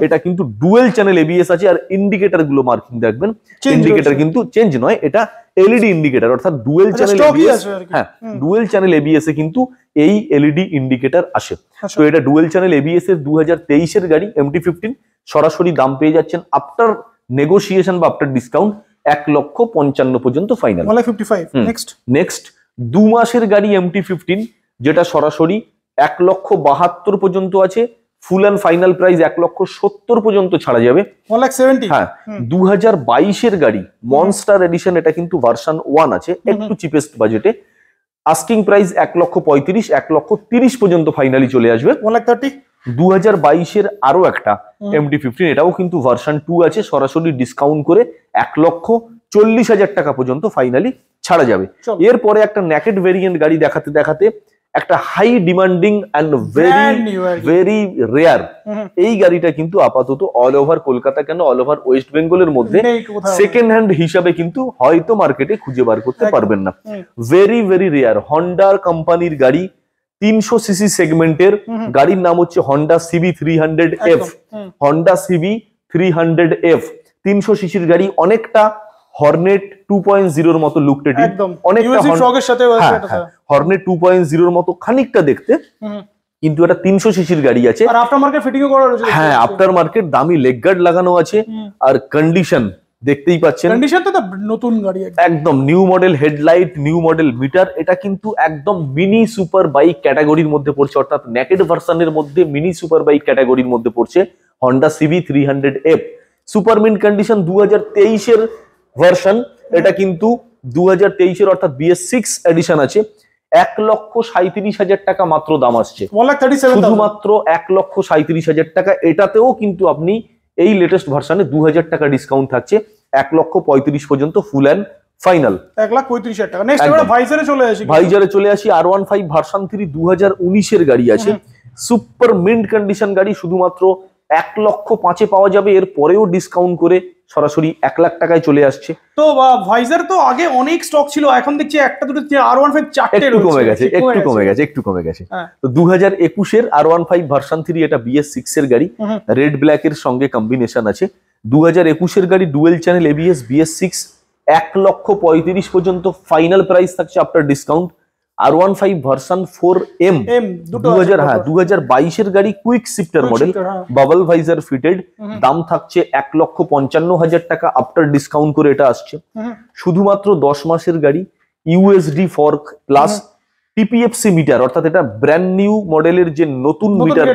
এটা কিন্তু ডুয়েল চ্যানেল এবিএস আছে, আর ইন্ডিকেটর গুলো মার্কিং দেখবেন, ইন্ডিকেটর কিন্তু চেঞ্জ নয়, এটা এলইডি ইন্ডিকেটর, অর্থাৎ ডুয়েল চ্যানেল এবিএস। হ্যাঁ, ডুয়েল চ্যানেল এবিএস এ কিন্তু এই এলইডি ইন্ডিকেটর আসে। তো এটা ডুয়েল চ্যানেল এবিএস এর 2023 এর গাড়ি MT-15, সরাসরি দাম পেয়ে যাচ্ছেন আফটার নেগোসিয়েশন বা আফটার ডিসকাউন্ট 1,55,000 পর্যন্ত ফাইনাল, 1,55,000। নেক্সট 2 মাসের গাড়ি MT-15 যেটা সরাসরি 1,72,000 পর্যন্ত আছে, ফুল অ্যান্ড ফাইনাল প্রাইস 1,70,000 পর্যন্ত ছাড়া যাবে। 1,70,000 হ্যাঁ, 2022 গাড়ি মনস্টার এডিশন, এটা কিন্তু ভার্সন 1 আছে, একটু চিপেস্ট বাজেটে। আস্কিং প্রাইস 1,35,000, 1,30,000 পর্যন্ত ফাইনালি চলে আসবে। 1,30,000 2022 আরো একটা MT-15, এটাও কিন্তু ভার্সন 2 আছে, সরাসরি ডিসকাউন্ট করে 1,40,000 টাকা পর্যন্ত ফাইনালি ছাড়া যাবে। এরপরে একটা নেকেড ভেরিয়েন্ট গাড়ি দেখাতে দেখাতে একটা high demanding and very rare এই গাড়িটা কিন্তু আপাতত অল ওভার কলকাতা কেন অল ওভার ওয়েস্ট বেঙ্গলের মধ্যে সেকেন্ড হ্যান্ড হিসাবে কিন্তু হয়তো মার্কেটে খুঁজে বার করতে পারবেন না। ভেরি রেয়ার হন্ডা কোম্পানির গাড়ি, 300 সিসি সেগমেন্টের গাড়ির নাম হচ্ছে Honda CB 300F। Honda CB 300F 300 সিসির গাড়ি, অনেকটা হর্নেট 2.0 মতো লুকটেড, অনেকটা হর্নেট 2.0 মতো খানিকটা দেখতে, কিন্তু এটা 300 সিসির গাড়ি আছে। আর আফটার মার্কেট ফিটিংও করা রয়েছে। হ্যাঁ, আফটার মার্কেট দামি লেগ গার্ড লাগানো আছে, আর কন্ডিশন দেখতেই পাচ্ছেন, কন্ডিশন তো নতুন গাড়ি, একদম new model headlight, new model meter. এটা কিন্তু একদম মিনি সুপার বাইক ক্যাটাগরির মধ্যে পড়ছে, অর্থাৎ নেকেড ভার্সনের মধ্যে মিনি সুপার বাইক ক্যাটাগরির মধ্যে পড়ছে Honda CB 300F। Super mint condition 2023 এর ভার্সন, এটা কিন্তু 2023 এর অর্থাৎ BS6 এডিশন আছে। 1,37,000 টাকা মাত্র দাম আসছে, শুধুমাত্র 1,37,000 টাকা। এটাতেও কিন্তু আপনি এই লেটেস্ট ভার্সনে 2,000 টাকা ডিসকাউন্ট থাকছে, 1,35,000 পর্যন্ত ফুল অ্যান্ড ফাইনাল। 1,35,000 টাকা। নেক্সট এবারে ভাইজারে চলে আসি। R15 ভার্সন 3 2019 এর গাড়ি আছে, সুপার মিন্ট কন্ডিশন গাড়ি, শুধুমাত্র 1,05,000 পাওয়া যাবে। এর পরেও ডিসকাউন্ট করে সরাসরি 1,00,000 টাকায় চলে আসছে। তো ভাইজার তো আগে অনেক স্টক ছিল, এখন দেখছি একটা দুটো R15 চারটে একটু কমে গেছে। তো 2021 এর R15 ভার্সন 3, এটা BS6 এর গাড়ি, রেড ব্ল্যাক এর সঙ্গে কম্বিনেশন আছে। 2021 এর গাড়ি, ডুয়েল চ্যানেল ABS, BS6, 1,35,000 পর্যন্ত ফাইনাল প্রাইস থাকছে after discount. R15 version 4M 2022 এর গাড়ি, quick shifter model, bubble visor fitted, দাম থাকছে 1,55,000 টাকা আফটার ডিসকাউন্ট করে এটা আসছে। শুধুমাত্র 10 মাসের গাড়ি, USD fork plus TPFC meter, অর্থাৎ এটা ব্র্যান্ড নিউ মডেলের যে নতুন মিটার,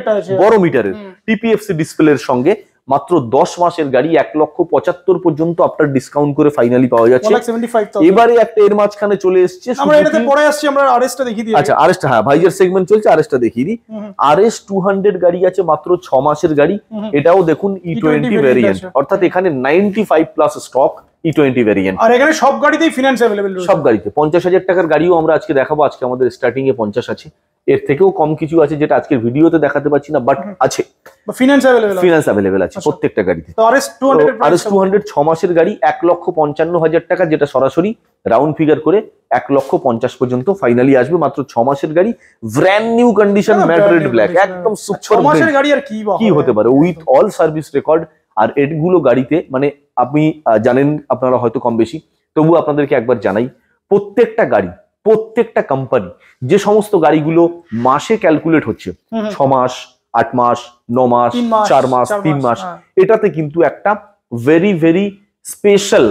বড় মিটারের TPFC ডিসপ্লের সঙ্গে, মাত্র 10 মাসের গাড়ি 1,75,000 পর্যন্ত আফটার ডিসকাউন্ট করে ফাইনালি পাওয়া যাচ্ছে। এবারে একটা এর মাঝখানে চলে এসেছে, আমরা এটাতে পরে আসছি, আমরা আরএসটা দেখিয়ে দিই। আচ্ছা, আরএসটা, হ্যাঁ ভাইজার সেগমেন্ট চলছে, আরএসটা দেখিয়ে দিই। RS 200 গাড়ি আছে, মাত্র 6 মাসের গাড়ি, এটাও দেখুন E20 ভেরিয়েন্ট, অর্থাৎ এখানে 95 প্লাস স্টক E20 ভেরিয়েন্ট। আর এখানে সব গাড়িতেই ফিনান্স अवेलेबल রয়েছে, সব গাড়িতে। 50,000 টাকার গাড়িও আমরা আজকে দেখাবো। আজকে আমাদের স্টার্টিং এ 50 আছে, এর থেকেও কম কিছু আছে যেটা আজকের ভিডিওতে দেখাতে পাচ্ছি না, বাট আছে, ফিনান্স अवेलेबल আছে প্রত্যেকটা গাড়িতে। তো RS 200 6 মাসের গাড়ি 1,55,000 টাকা, যেটা সরাসরি রাউন্ড ফিগার করে 1,50,000 পর্যন্ত ফাইনালি আসবে। মাত্র 6 মাসের গাড়ি, brand new condition, matte red black, একদম সুপার। 6 মাসের গাড়ি আর কি হতে পারে, উইথ অল সার্ভিস রেকর্ড। আর এগুলো গাড়িতে, মানে আপনি জানেন আপনারা হয়তো কম বেশি, তবু আপনাদেরকে একবার জানাই, প্রত্যেকটা গাড়ি, প্রত্যেকটা কোম্পানি, যে সমস্ত গাড়িগুলো মাসে ক্যালকুলেট হচ্ছে, 6 মাস, 8 মাস, 9 মাস, 4 মাস, 3 মাস, এটাতে কিন্তু একটা ভেরি স্পেশাল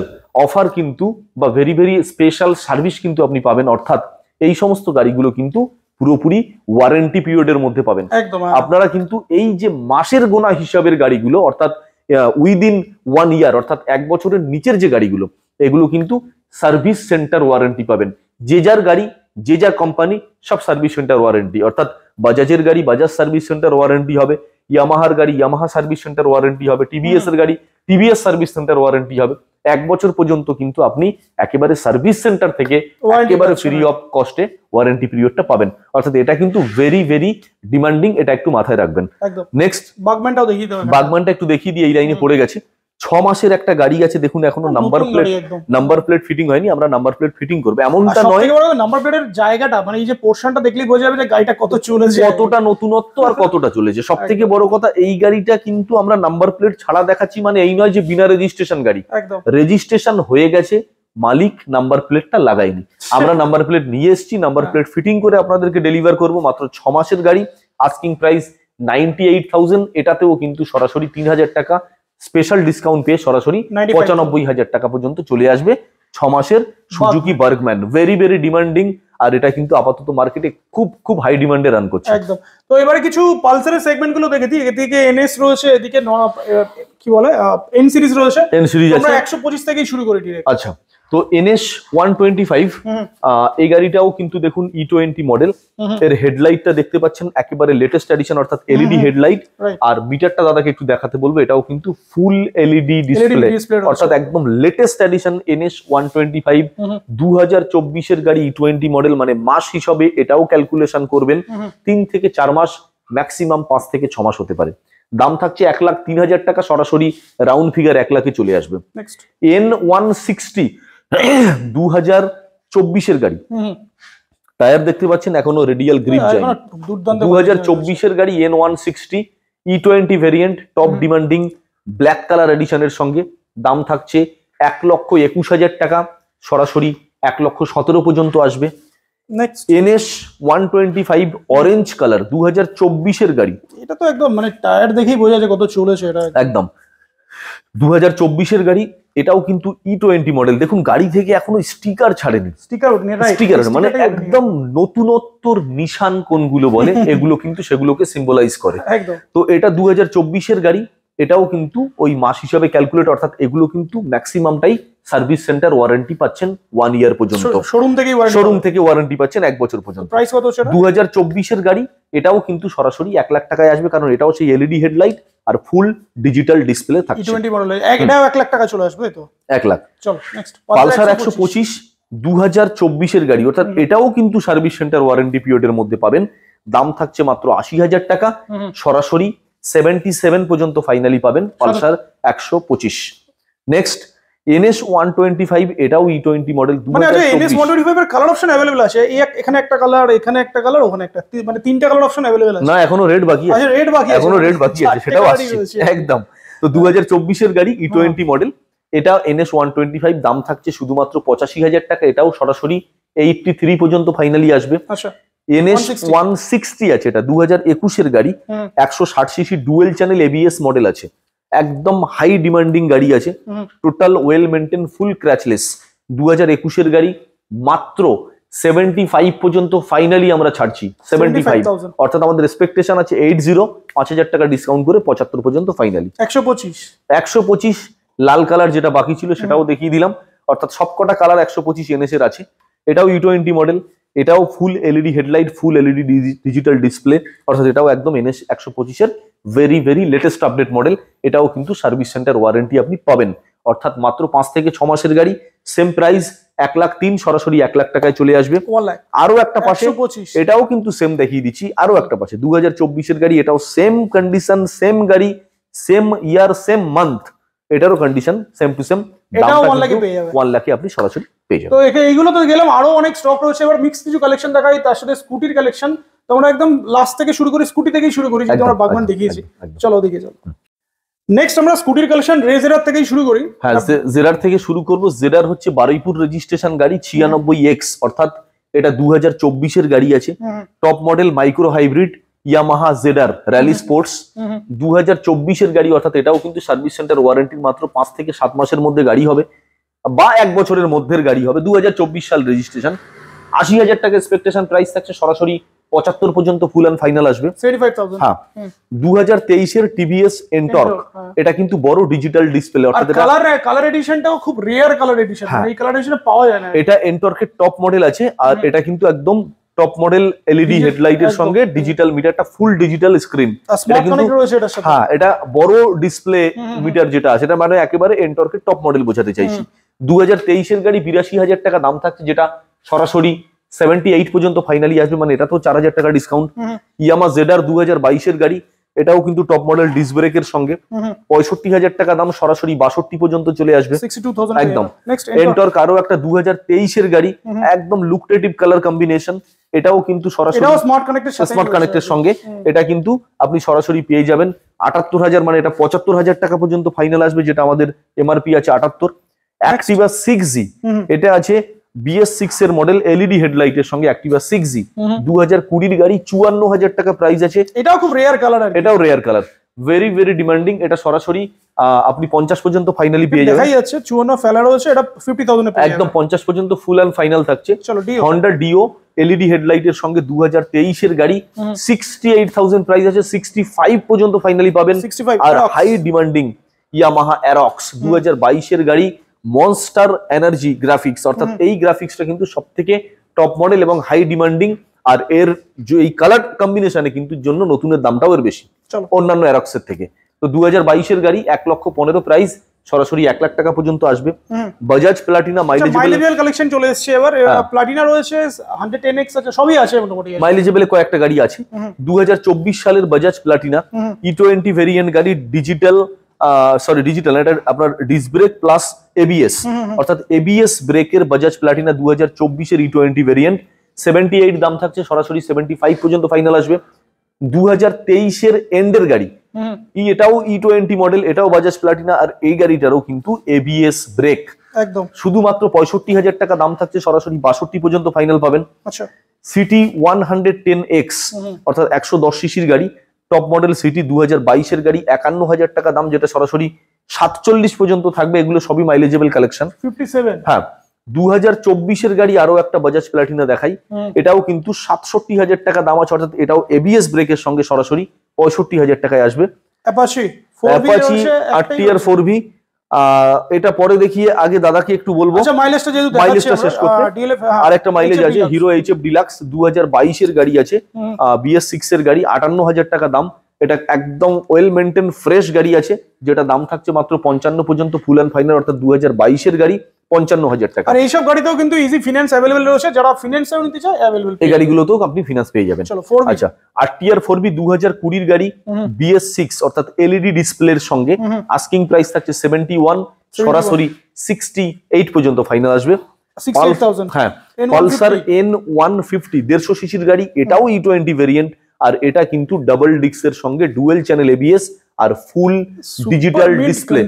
অফার কিন্তু, বা ভেরি স্পেশাল সার্ভিস কিন্তু আপনি পাবেন। অর্থাৎ এই সমস্ত গাড়িগুলো কিন্তু পুরোপুরি ওয়ারেন্টি পিরিয়ডের মধ্যে পাবেন। আপনারা কিন্তু এই যে মাসের গোনা হিসাবের গাড়িগুলো, অর্থাৎ উইদিন 1 ইয়ার, অর্থাৎ 1 বছরের নিচের যে গাড়িগুলো, এগুলো কিন্তু সার্ভিস সেন্টার ওয়ারেন্টি পাবেন। যে যার গাড়ি, যে যার কোম্পানি, সব সার্ভিস সেন্টার ওয়ারেন্টি। অর্থাৎ বাজাজের গাড়ি বাজাজ সার্ভিস সেন্টার ওয়ারেন্টি হবে, ইয়ামাহার গাড়ি ইয়ামাহা সার্ভিস সেন্টার ওয়ারেন্টি হবে, টিভিএস এর গাড়ি টিভিএস সার্ভিস সেন্টার ওয়ারেন্টি হবে। 1 বছর পর্যন্ত কিন্তু আপনি একেবারে সার্ভিস সেন্টার থেকে একেবারে ফ্রি অফ কস্টে ওয়ারেন্টি পিরিয়ডটা পাবেন। অর্থাৎ এটা কিন্তু ভেরি ডিমান্ডিং, এটা একটু মাথায় রাখবেন। নেক্সট বাগমানটা একটু দেখিয়ে দিই, এই লাইনে পড়ে গেছে। 6 মাসের একটা গাড়ি আছে, দেখুন এখনো নাম্বার প্লেট ফিটিং হয়নি, আমরা নাম্বার প্লেট ফিটিং করব এমনটা নয়। নাম্বার প্লেটের জায়গাটা, মানে এই যে পোরশনটা দেখলেই বোঝা যাবে যে গাড়িটা কত চলেছে, কতটা নতুনত্ব আর কতটা চলেছে। সবথেকে বড় কথা, এই গাড়িটা কিন্তু আমরা নাম্বার প্লেট ছাড়া দেখাচ্ছি, মানে এই নয় যে বিনা রেজিস্ট্রেশন গাড়ি, রেজিস্ট্রেশন হয়ে গেছে, মালিক নাম্বার প্লেটটা লাগায়নি, আমরা নাম্বার প্লেট নিয়ে এসেছি, নাম্বার প্লেট ফিটিং করে আপনাদেরকে ডেলিভার করব। মাত্র 6 মাসের গাড়ি, আস্কিং প্রাইস 98,000, এটাতেও কিন্তু সরাসরি 3,000 টাকা স্পেশাল ডিসকাউন্ট পেয়ে সরাসরি 95,000 টাকা পর্যন্ত চলে আসবে। 6 মাসের Suzuki Burgman, very very demanding, আর এটা কিন্তু আপাতত মার্কেটে খুব খুব হাই ডিমান্ডে রান করছে। একদম। তো এবারে কিছু পালসারের সেগমেন্ট গুলো দেখে দিই। এদিকে এনএস রয়েছে, এদিকে কি বলে এন সিরিজ রয়েছে। এন সিরিজ আছে, আমরা 125 থেকেই শুরু করি ডিরেক্ট। আচ্ছা, তো NS 125 এই গাড়িটাও কিন্তু দেখুন E20 মডেল। এর হেডলাইটটা দেখতে পাচ্ছেন একেবারে লেটেস্ট এডিশন, অর্থাৎ এলইডি হেডলাইট। আর মিটারটা দাদাকে একটু দেখাতে বলবো, এটাও কিন্তু ফুল এলইডি ডিসপ্লে, অর্থাৎ একদম লেটেস্ট এডিশন NS 125। 2024 এর গাড়ি E20 মডেল, মানে মাস হিসাবে এটাও ক্যালকুলেশন করবেন 3 থেকে 4 মাস, ম্যাক্সিমাম 5 থেকে 6 মাস হতে পারে। দাম থাকছে 1,03,000 টাকা, সরাসরি রাউন্ড ফিগার 1 লাখে চলে আসবে। N160 2024 এর গাড়ি, টায়ার দেখতে পাচ্ছেন এখনো রেডিয়াল গ্রিপ যায়। 2024 এর গাড়ি N160 E20 variant, top demanding black colour এডিশনের সঙ্গে। দাম থাকছে 1,21,000 টাকা, সরাসরি 1,17,000 পর্যন্ত আসবে। NS 125 অরেঞ্জ কালার 2024 এর গাড়ি, এটা তো একদম মানে টায়ার দেখেই বোঝা যায় কত চলেছে এটা। একদম 2024 এর গাড়ি, এটাও কিন্তু E20 মডেল। দেখুন গাড়ি থেকে এখনো স্টিকার ছাড়েনি, স্টিকার মানে একদম নতুনত্বর নিশান কোনগুলো বলে এগুলো কিন্তু সেগুলোকে সিম্বলাইজ করে। তো এটা 2024 এর গাড়ি, এটাও কিন্তু ওই মাস হিসাবে ক্যালকুলেট, অর্থাৎ এগুলো কিন্তু ম্যাক্সিমামটাই সার্ভিস সেন্টার ওয়ারেন্টি পাচ্ছেন 1 ইয়ার পর্যন্ত, শোরুম থেকে ওয়ারেন্টি পাচ্ছেন 1 বছর পর্যন্ত। প্রাইস কত সেটা? 2024 এর গাড়ি, এটাও কিন্তু সরাসরি 1 লাখ টাকায় আসবে, কারণ এটাও সেই এলইডি হেডলাইট আর ফুল ডিজিটাল ডিসপ্লে থাকছে। E20 মডেল, এটাও 1 লাখ টাকা চলে আসবে তো? 1 লাখ। চলো নেক্সট, পালসার 125 2024 এর গাড়ি, অর্থাৎ এটাও কিন্তু সার্ভিস সেন্টার ওয়ারেন্টি পিরিয়ডের মধ্যে পাবেন। দাম থাকছে মাত্র 80,000 টাকা, সরাসরি 77 পর্যন্ত ফাইনালি পাবেন পালসার 125। নেক্সট NS 125, এটাও E20 মডেল। মানে NS 125 এর কালার অপশন अवेलेबल আছে, এখানে একটা কালার, এখানে একটা কালার, ওখানে একটা, মানে 3টা কালার অপশন अवेलेबल আছে। না, এখনো রেড বাকি আছে। আচ্ছা, রেড বাকি আছে, এখনো রেড বাকি আছে, সেটাও আসছে একদম। তো 2024 এর গাড়ি E20 মডেল, এটা NS 125, দাম থাকছে শুধুমাত্র 85,000 টাকা, এটাও সরাসরি 83 পর্যন্ত ফাইনালি আসবে। আচ্ছা, NS 160 আছে, এটা 2021 এর গাড়ি, 160 CC dual channel ABS model আছে, একদম হাই ডিমান্ডিং গাড়ি আছে, টোটাল ওয়েল মেইনটেইন, ফুল ক্র্যাচলেস। 2021 এর গাড়ি, মাত্র 75 পর্যন্ত ফাইনালি আমরা ছাড়ছি, 75, অর্থাৎ আমাদের এক্সপেকটেশন আছে 80, 5,000 টাকা ডিসকাউন্ট করে 75 পর্যন্ত ফাইনালি। 125 লাল কালার যেটা বাকি ছিল সেটাও দেখিয়ে দিলাম, অর্থাৎ সবকটা কালার 125 NS এর আছে। এটাও E20 মডেল, এটাও ফুল এলইডি হেডলাইট, ফুল এলইডি ডিজিটাল ডিসপ্লে, অর্থাৎ এটাও একদম NS 125 এর very very latest update model. এটাও কিন্তু সার্ভিস সেন্টার ওয়ারেন্টি আপনি পাবেন, অর্থাৎ মাত্র 5 থেকে 6 মাসের গাড়ি, সেম প্রাইস 1,03,000, সরাসরি 1 লাখ টাকায় চলে আসবে। আরো একটা পাশে, এটাও কিন্তু সেম দেখিয়ে দিচ্ছি, আরো একটা পাশে 2024 এর গাড়ি, এটাও সেম কন্ডিশন, সেম গাড়ি, সেম ইয়ার, সেম মান্থ, এটারও কন্ডিশন সেম টু সেম, এটাও 1 লাখে পেয়ে যাবেন। 1 লাখে আপনি সরাসরি পেয়ে যাবেন। তো এইগুলো তো গেলাম, আরো অনেক স্টক রয়েছে। এবার মিক্স কিছু কালেকশন দেখাই, তার সাথে স্কুটির কালেকশন। তো আমরা একদম লাস্ট থেকে শুরু করি, স্কুটি থেকেই শুরু করি, যেটা আমরা বাগমান দেখিয়েছি। চলো ওদিকে চলো। নেক্সট আমরা স্কুটির কালেকশন রেজেরার থেকেই শুরু করি। হ্যাঁ, জেরার থেকে শুরু করব। জেরার হচ্ছে বারুইপুর রেজিস্ট্রেশন গাড়ি, 96X, অর্থাৎ এটা 2024 এর গাড়ি আছে, top model micro hybrid Yamaha জেডার র্যালি স্পোর্টস, 2024 এর গাড়ি, অর্থাৎ এটাও কিন্তু সার্ভিস সেন্টার ওয়ারেন্টির মাত্র 5 থেকে 7 মাসের মধ্যে গাড়ি হবে, বা 1 বছরের মধ্যের গাড়ি হবে। 2024 সাল রেজিস্ট্রেশন, 80,000 টাকা এক্সপেকটেশন প্রাইস থাকছে, সরাসরি 75 পর্যন্ত ফুল অ্যান্ড ফাইনাল আসবে। 75,000। হ্যাঁ, 2023 এর TVS এনটর্ক, এটা কিন্তু বড় ডিজিটাল ডিসপ্লে, অর্থাৎ এটা কালার এডিশনটাও খুব রেয়ার কালার এডিশন, এই কালার এডিশনে পাওয়া যায় না। এটা এনটর্কের টপ মডেল আছে, আর এটা কিন্তু একদম টপ মডেল এলইডি হেডলাইটের সঙ্গে ডিজিটাল মিটারটা, ফুল ডিজিটাল স্ক্রিন, এটা কিন্তু হ্যাঁ, এটা বড় ডিসপ্লে মিটার যেটা আছে, এটা মানে একেবারে এনটর্কের টপ মডেল বোঝাতে চাইছি। 2023 এর গাড়ি, 82,000 টাকা দাম থাকছে, যেটা সরাসরি 78 পর্যন্ত ফাইনালি আসবে, মানে এটা তো 4,000 টাকা ডিসকাউন্ট। ইয়ামা জেডার 2022 এর গাড়ি, এটাও কিন্তু টপ মডেল ডিস্ক ব্রেকের সঙ্গে, 65,000 টাকা দাম, সরাসরি 62 পর্যন্ত চলে আসবে, 62,000 একদম। এনটর্ক আরো একটা 2023 এর গাড়ি, একদম লুকটেটিভ কালার কম্বিনেশন, এটাও কিন্তু সরাসরি স্মার্ট কানেক্টের সঙ্গে, এটা কিন্তু আপনি সরাসরি পেয়ে যাবেন 78,000, মানে এটা 75,000 টাকা পর্যন্ত ফাইনাল আসবে, যেটা আমাদের এমআরপি আছে 78। অ্যাক্টিভা 6G, এটা আছে BS6 এর মডেল, এলইডি হেডলাইটের সঙ্গে অ্যাক্টিভা 6G, 2020 গাড়ি, 54,000 টাকা প্রাইস আছে, এটাও খুব রেয়ার কালার, এটাও rare colour. Very very demanding. এটা সরাসরি আপনি 50 পর্যন্ত ফাইনালি পেয়ে যাবেন। দেখাই যাচ্ছে 54 ফেলা রয়েছে, এটা 50,000 এ পেয়ে একদম 50 পর্যন্ত ফুল এন্ড ফাইনাল থাকছে। চলো ডিও, হন্ডা ডিও এলইডি হেডলাইটের সঙ্গে 2023 এর গাড়ি, 68,000 প্রাইস আছে, 65 পর্যন্ত ফাইনালি পাবেন। 65 আর হাই ডিমান্ডিং ইয়ামাহা অ্যারক্স 2022 এর গাড়ি, মনস্টার এনার্জি গ্রাফিক্স, অর্থাৎ এই গ্রাফিক্সটা কিন্তু সবথেকে টপ মডেল এবং হাই ডিমান্ডিং। আর এর যে এই কালার কম্বিনেশনে কিন্তু জন্য নতুনের দামটাও এর বেশি অন্যান্য অ্যারক্সের থেকে। তো 2022 এর গাড়ি 1,15,000 প্রাইস, সরাসরি 1 লাখ টাকা পর্যন্ত আসবে। বাজাজ প্লাটিনা মাইলেজেবল কালেকশন চলে এসেছে এবার। প্লাটিনা রয়েছে, 110X আছে, সবই আছে মোটামুটি। মাইলেজেবল কয়েকটা গাড়ি আছে। 2024 সালের বাজাজ প্লাটিনা E20 ভেরিয়েন্ট গাড়ি, ডিজিটাল এটা আপনার ডিস্ক ব্রেক প্লাস এবিএস, অর্থাৎ এবিএস ব্রেকের বাজাজ প্লাটিনা 2024 এর E20 ভেরিয়েন্ট, 78 দাম থাকছে, সরাসরি 75 পর্যন্ত ফাইনাল আসবে। 2023 এর এন্ডের গাড়ি, এটাও E20 মডেল, এটাও বাজাজ প্লাটিনা, আর এই গাড়িটারও কিন্তু এবিএস ব্রেক। একদম শুধুমাত্র 65,000 টাকা দাম থাকছে, সরাসরি 62 পর্যন্ত ফাইনাল পাবেন। আচ্ছা, সিটি 110X অর্থাৎ 110 সিসির গাড়ি, টপ মডেল সিটি 2022 এর গাড়ি, 51,000 টাকা দাম, যেটা সরাসরি 47 পর্যন্ত থাকবে। এগুলো সবই মাইলেজেবল কালেকশন। 57, হ্যাঁ। 2024 এর গাড়ি আরো একটা বাজাজ প্লাটিনা দেখাই, এটাও কিন্তু 67,000 টাকা দাম আছে, অর্থাৎ এটাও এবিএস ব্রেকের সঙ্গে সরাসরি 65,000 টাকায় আসবে। অ্যাপাচি RTR 4V, এটা পরে দেখিয়ে আগে দাদাকে একটু বলবো। আচ্ছা, মাইলেজটা যেহেতু মাইলেজটা শেষ করতে আর একটা মাইলেজ আছে, হিরো এইচএফ ডিলাক্স 2022 এর গাড়ি আছে, BS6 এর গাড়ি, 58,000 টাকা দাম। এটা একদম ওয়েল মেইনটেইন ফ্রেশ গাড়ি আছে, যেটা দাম থাকছে মাত্র 55 পর্যন্ত ফুল এন্ড ফাইনাল, অর্থাৎ 2022 এর গাড়ি 55,000 টাকা। আর এইসব গাড়িতেও কিন্তু ইজি ফিনান্স अवेलेबल রয়েছে, যারা ফিনান্সেও নিতে চায় अवेलेबल। এই গাড়িগুলোতেও আপনি ফিনান্স পেয়ে যাবেন। চলো 4V। আচ্ছা, RTR 4V 2020 এর গাড়ি, BS6 অর্থাৎ এলইডি ডিসপ্লের সঙ্গে, আস্কিং প্রাইস থাকছে 71, সরাসরি 68 পর্যন্ত ফাইনাল আসবে। 68,000। হ্যাঁ, পালসার N150 150 সিসির গাড়ি, এটাও E20 ভেরিয়েন্ট, আর এটা কিন্তু ডাবল ডিস্কের সঙ্গে ডুয়েল চ্যানেল এবিএস আর full digital display.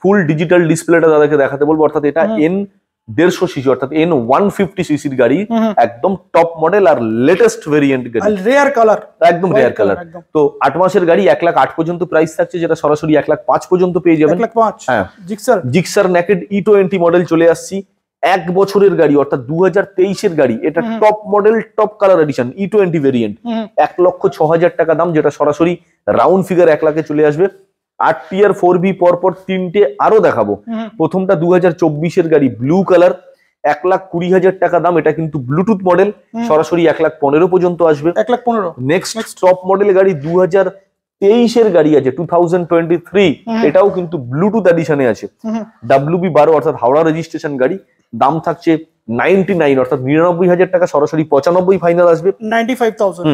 Full digital ডিসপ্লেটা দাদাকে দেখাতে বলবো, অর্থাৎ এটা N150 সিসি অর্থাৎ N150 সিসির গাড়ি, একদম টপ মডেল আর লেটেস্ট ভেরিয়েন্ট গাড়ি, রেয়ার কালার, একদম রেয়ার কালার। তো 8 মাসের গাড়ি 1,08,000 পর্যন্ত প্রাইস থাকছে, যেটা সরাসরি 1,05,000 পর্যন্ত পেয়ে যাবেন। 1,05,000। হ্যাঁ, জিক্সার নেকেড E20 মডেল চলে আসছি। 1 বছরের গাড়ি অর্থাৎ 2023 এর গাড়ি, এটা top model top colour addition E20 variant, 1,06,000 টাকা দাম, যেটা সরাসরি রাউন্ড ফিগার 1 লাখে চলে আসবে। RTR 4V পরপর তিনটে আরো দেখাবো। প্রথমটা 2024 এর গাড়ি, ব্লু কালার, 1,20,000 টাকা দাম, এটা কিন্তু ব্লুটুথ মডেল, সরাসরি 1,15,000 পর্যন্ত আসবে। 1,15,000। নেক্সট টপ মডেল গাড়ি 2023 এর গাড়ি আছে 2023, এটাও কিন্তু ব্লুটুথ এডিশনে আছে, WB12 অর্থাৎ হাওড়া রেজিস্ট্রেশন গাড়ি, দাম থাকছে 99 অর্থাৎ 99,000 টাকা, সরাসরি 95 ফাইনাল আসবে। 95,000।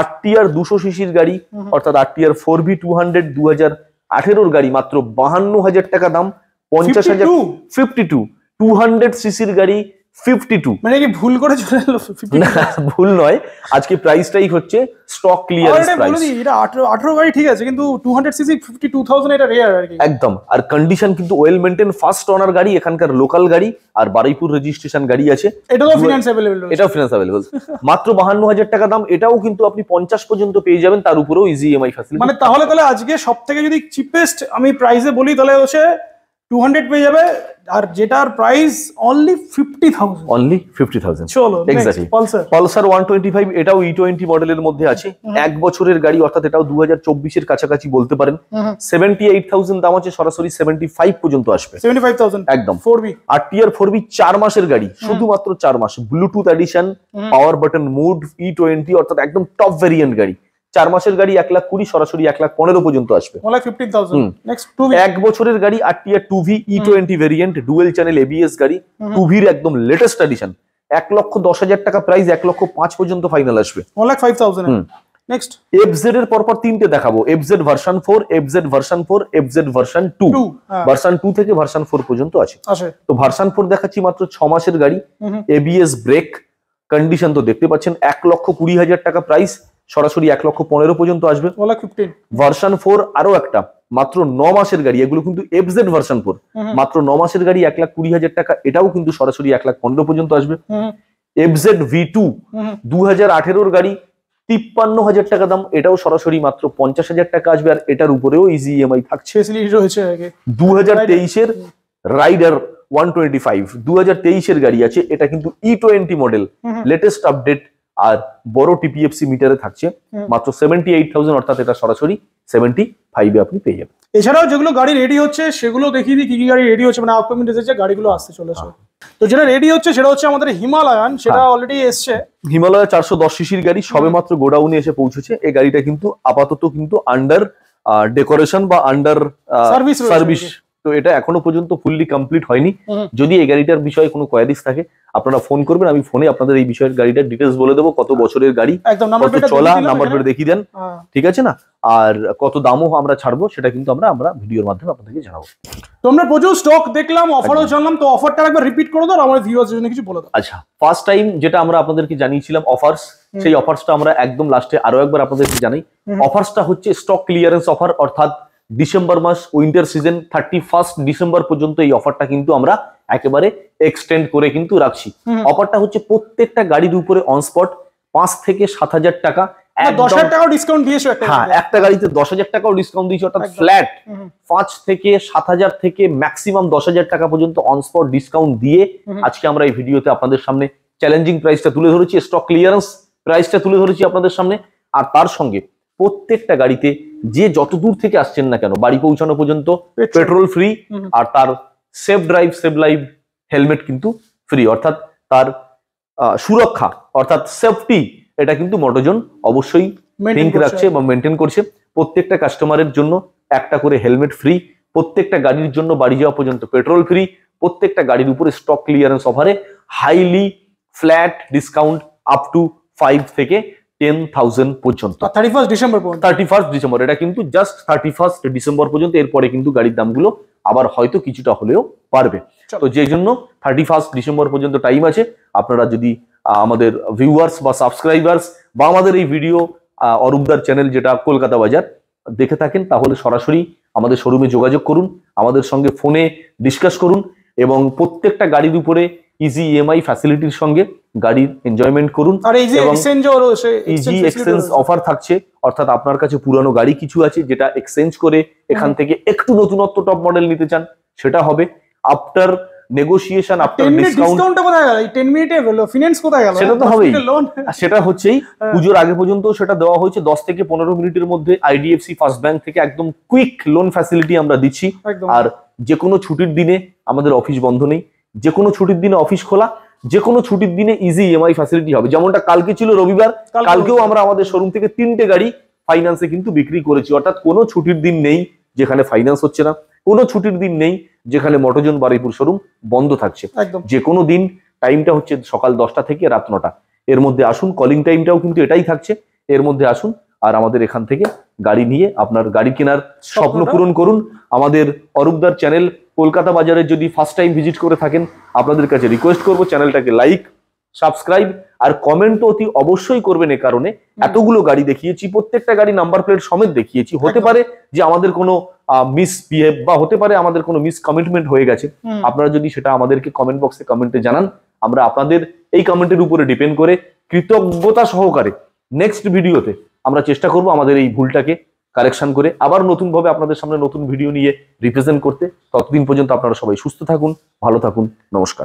RTR 200 সিসির গাড়ি অর্থাৎ RTR 4V 200 2018 এর গাড়ি, মাত্র 52,000 টাকা দাম, 50,000। 52 200 সিসির গাড়ি 52, মানে কি ভুল করে চলে এলো? না, ভুল নয়, আজকে প্রাইসটাই হচ্ছে স্টক ক্লিয়ারেন্স প্রাইস। এটা 18 গাড়ি ঠিক আছে, কিন্তু 200 সিসি 52,000 এটা রেয়ার আর কি। একদম, আর কন্ডিশন কিন্তু ওয়েল মেইনটেইন, ফার্স্ট ওনার গাড়ি, এখানকার লোকাল গাড়ি, আর বারুইপুর রেজিস্ট্রেশন গাড়ি আছে। এটাও ফিনান্স अवेलेबल রয়েছে, এটাও ফিনান্স अवेलेबल, মাত্র 52,000 টাকা দাম। এটাও কিন্তু আপনি 50 পর্যন্ত পেয়ে যাবেন, তার উপরেও ইজি ইএমআই ফ্যাসিলিটি। মানে তাহলে আজকে সবথেকে যদি চিপেস্ট আমি প্রাইসে বলি, তাহলে হচ্ছে 200 পেয়ে যাবে, আর যেটার প্রাইস অনলি 50,000। অনলি 50,000। চলো এক্স্যাক্টলি। পালসার 125, এটাও E20 মডেলের মধ্যে আছে, 1 বছরের গাড়ি, অর্থাৎ এটাও 2024 এর কাছাকাছি বলতে পারেন। 78,000 দাম আছে, সরাসরি 75 পর্যন্ত আসবে। 75,000 একদম। 4V। RTR 4V 4 মাসের গাড়ি, শুধুমাত্র 4 মাস, Bluetooth edition, power button mode, E20 অর্থাৎ একদম টপ ভেরিয়েন্ট গাড়ি, 4 মাসের গাড়ি 1,20,000, সরাসরি 1,15,000 পর্যন্ত আসবে। 1,15,000। Next 2V। 1 বছরের গাড়ি RTR 2V E20 variant, dual channel ABS গাড়ি, 2V এর একদম লেটেস্ট এডিশন, 1,10,000 টাকা প্রাইস, 1,05,000 পর্যন্ত ফাইনাল আসবে। 1,05,000। নেক্সট FZ এর পরপর তিনটে দেখাবো, FZ version 4, FZ version 4, FZ version 2। Version 2 থেকে ভার্সন 4 পর্যন্ত আছে। তো ভার্সন 4 দেখাচ্ছি, মাত্র 6 মাসের গাড়ি, এবিএস ব্রেক, কন্ডিশন তো দেখতে পাচ্ছেন, 1,20,000 টাকা প্রাইস, সরাসরি 1,15,000 পর্যন্ত আসবে। 1,15,000। ভার্সন 4 আরো একটা, মাত্র 9 মাসের গাড়ি, এগুলো কিন্তু FZ ভার্সন 4, মাত্র 9 মাসের গাড়ি, 1,20,000 টাকা, এটাও কিন্তু সরাসরি 1,15,000 পর্যন্ত আসবে। FZ V2 2018 গাড়ি, 53,000 টাকা দাম, এটাও সরাসরি মাত্র 50,000 টাকা আসবে, আর এটার উপরেও ইজি ইএমআই থাকছে। ফেসিলিটি রয়েছে আগে 2023-এর রাইডার 125, 2023-এর গাড়ি আছে, এটা কিন্তু E20 মডেল, লেটেস্ট আপডেট, আর বড় টিপিএফসি মিটারে থাকছে মাত্র 78,000, অর্থাৎ এটা সরাসরি 75-এ আপনি পেয়ে যাবেন। এছাড়াও যেগুলো গাড়ি রেডি হচ্ছে সেগুলো দেখিয়ে দিই কি কি গাড়ি রেডি হচ্ছে, মানে আপকামিং ডেজে যে গাড়িগুলো আসতে চলেছে। তো যেটা রেডি হচ্ছে সেটা হচ্ছে আমাদের হিমালয়ান, সেটা অলরেডি এসছে। হিমালয় 410 সিসির গাড়ি সবে মাত্র গোডাউনে এসে পৌঁছেছে। এই গাড়িটা কিন্তু আপাতত কিন্তু আন্ডার ডেকোরেশন বা আন্ডার সার্ভিস, তো এটা এখনো পর্যন্ত ফুললি কমপ্লিট হয়নি। যদি এই গাড়িটার বিষয়ে কোনো কোয়ারিজ থাকে আপনারা ফোন করবেন, আমি ফোনে আপনাদের এই বিষয়ের গাড়িটার ডিটেলস বলে দেবো, কত বছরের গাড়ি, কত চলা, নাম্বার প্লেট দেখিয়ে দেন, ঠিক আছে না, আর কত দামও আমরা ছাড়বো সেটা কিন্তু আমরা ভিডিওর মাধ্যমে আপনাদেরকে জানাবো। তো আমরা প্রচুর স্টক দেখলাম, অফারও জানলাম, তো অফারটা একবার রিপিট করে দাও আমার ভিউয়ারদের জন্য কিছু বলে দাও। আচ্ছা, ফার্স্ট টাইম যেটা আমরা আপনাদেরকে জানিয়েছিলাম অফার্স, সেই অফার্সটা আমরা একদম লাস্টে আরো একবার আপনাদেরকে জানাই। অফার্সটা হচ্ছে স্টক ক্লিয়ারেন্স অফার, অর্থাৎ ডিসেম্বর মাস উইন্টার সিজন 31 ডিসেম্বর পর্যন্ত এই অফারটা কিন্তু আমরা একেবারে এক্সটেন্ড করে কিন্তু রাখছি। অফারটা হচ্ছে প্রত্যেকটা গাড়ির উপরে অন স্পট 5 থেকে 7,000 টাকা, 10,000 টাকাও ডিসকাউন্ট দিয়েছো হ্যাঁ, একটা গাড়িতে 10,000 টাকাও ডিসকাউন্ট দিয়েছি, অর্থাৎ ফ্ল্যাট 5 থেকে 7,000 থেকে ম্যাক্সিমাম 10,000 টাকা পর্যন্ত অন স্পট ডিসকাউন্ট দিয়ে আজকে আমরা এই ভিডিওতে আপনাদের সামনে চ্যালেঞ্জিং প্রাইসটা তুলে ধরেছি, স্টক ক্লিয়ারেন্স প্রাইসটা তুলে ধরেছি আপনাদের সামনে। আর তার সঙ্গে প্রত্যেকটা গাড়িতে যে যত দূর থেকে আসছেন না কেন বাড়ি পৌঁছানো পর্যন্ত পেট্রোল ফ্রি, আর তার safe drive save live helmet কিন্তু ফ্রি, অর্থাৎ তার সুরক্ষা অর্থাৎ সেফটি এটা কিন্তু মোটোজন অবশ্যই থিঙ্ক রাখছে বা মেনটেন করছে। প্রত্যেকটা কাস্টমারের জন্য একটা করে হেলমেট ফ্রি, প্রত্যেকটা গাড়ির জন্য বাড়ি যাওয়া পর্যন্ত পেট্রোল ফ্রি, প্রত্যেকটা গাড়ির উপরে স্টক ক্লিয়ারেন্স অফারে highly flat discount up to 5 থেকে 10,000 পর্যন্ত 31 ডিসেম্বর পর্যন্ত। 31 ডিসেম্বর, এটা কিন্তু জাস্ট 31 ডিসেম্বর পর্যন্ত, এরপরে কিন্তু গাড়ির দামগুলো আবার হয়তো কিছুটা হলেও বাড়বে। তো যে জন্য 31 ডিসেম্বর পর্যন্ত টাইম আছে। আপনারা যদি আমাদের ভিউয়ার্স বা সাবস্ক্রাইবার্স বা আমাদের এই ভিডিও অরূপদার চ্যানেল যেটা কলকাতা বাজার দেখে থাকেন, তাহলে সরাসরি আমাদের শোরুমে যোগাযোগ করুন, আমাদের সঙ্গে ফোনে ডিসকাস করুন, এবং প্রত্যেকটা গাড়ির উপরে ইজি ইএমআই ফ্যাসিলিটির সঙ্গে গাড়ির এনজয়মেন্ট করুন। আর এই যে ইজি এক্সচেঞ্জ অফার থাকছে, অর্থাৎ আপনার কাছে পুরানো গাড়ি কিছু আছে যেটা এক্সচেঞ্জ করে এখান থেকে একটু নতুনত্ব টপ মডেল নিতে চান, সেটা হবে আফটার নেগোসিয়েশন, আফটার ডিসকাউন্ট। কোথায় গেল? এই 10 মিনিটে ফিনান্স কোথায় গেল? সেটা তো হবেই, সেটা হচ্ছেই পুজোর আগে পর্যন্ত সেটা দেওয়া হয়েছে। 10 থেকে 15 মিনিটের মধ্যে আইডিএফসি ফার্স্ট ব্যাংক থেকে একদম কুইক লোন ফ্যাসিলিটি আমরা দিচ্ছি। আর যে কোনো ছুটির দিনে আমাদের অফিস বন্ধ নেই, যে কোনো ছুটির দিনে অফিস খোলা, যে কোনো ছুটির দিনে ইজি ইএমআই ফ্যাসিলিটি হবে। যেমনটা কালকে ছিল রবিবার, কালকেও আমরা আমাদের শোরুম থেকে 3টে গাড়ি ফাইন্যান্সে কিন্তু বিক্রি করেছি। অর্থাৎ কোনো ছুটির দিন নেই যেখানে ফাইন্যান্স হচ্ছে না, কোনো ছুটির দিন নেই যেখানে মোটোজন বারুইপুর শোরুম বন্ধ থাকছে। যে কোনো দিন টাইমটা হচ্ছে সকাল 10টা থেকে রাত 9টা, এর মধ্যে আসুন। কলিং টাইমটাও কিন্তু এটাই থাকছে, এর মধ্যে আসুন আর আমাদের এখান থেকে গাড়ি নিয়ে আপনার গাড়ি কেনার স্বপ্ন পূরণ করুন। আমাদের অরূপদার চ্যানেল কলকাতা বাজারে যদি ফার্স্ট টাইম ভিজিট করে থাকেন, আপনাদের কাছে রিকোয়েস্ট করব চ্যানেলটাকে লাইক, সাবস্ক্রাইব আর কমেন্ট তো অতি অবশ্যই করবেন। এ কারণে এতগুলো গাড়ি দেখিয়েছি, প্রত্যেকটা গাড়ি নাম্বার প্লেট সমেত দেখিয়েছি। হতে পারে যে আমাদের কোনো মিসবিহেভ বা হতে পারে আমাদের কোনো মিসকমিটমেন্ট হয়ে গেছে, আপনারা যদি সেটা আমাদেরকে কমেন্ট বক্সে কমেন্টে জানান, আমরা আপনাদের এই কমেন্টের উপরে ডিপেন্ড করে কৃতজ্ঞতা সহকারে নেক্সট ভিডিওতে আমরা চেষ্টা করব আমাদের এই ভুলটাকে কারেকশন করে আবার নতুন ভাবে আপনাদের সামনে নতুন ভিডিও নিয়ে রিপ্রেজেন্ট করতে। ততদিন পর্যন্ত আপনারা সবাই সুস্থ থাকুন, ভালো থাকুন, নমস্কার।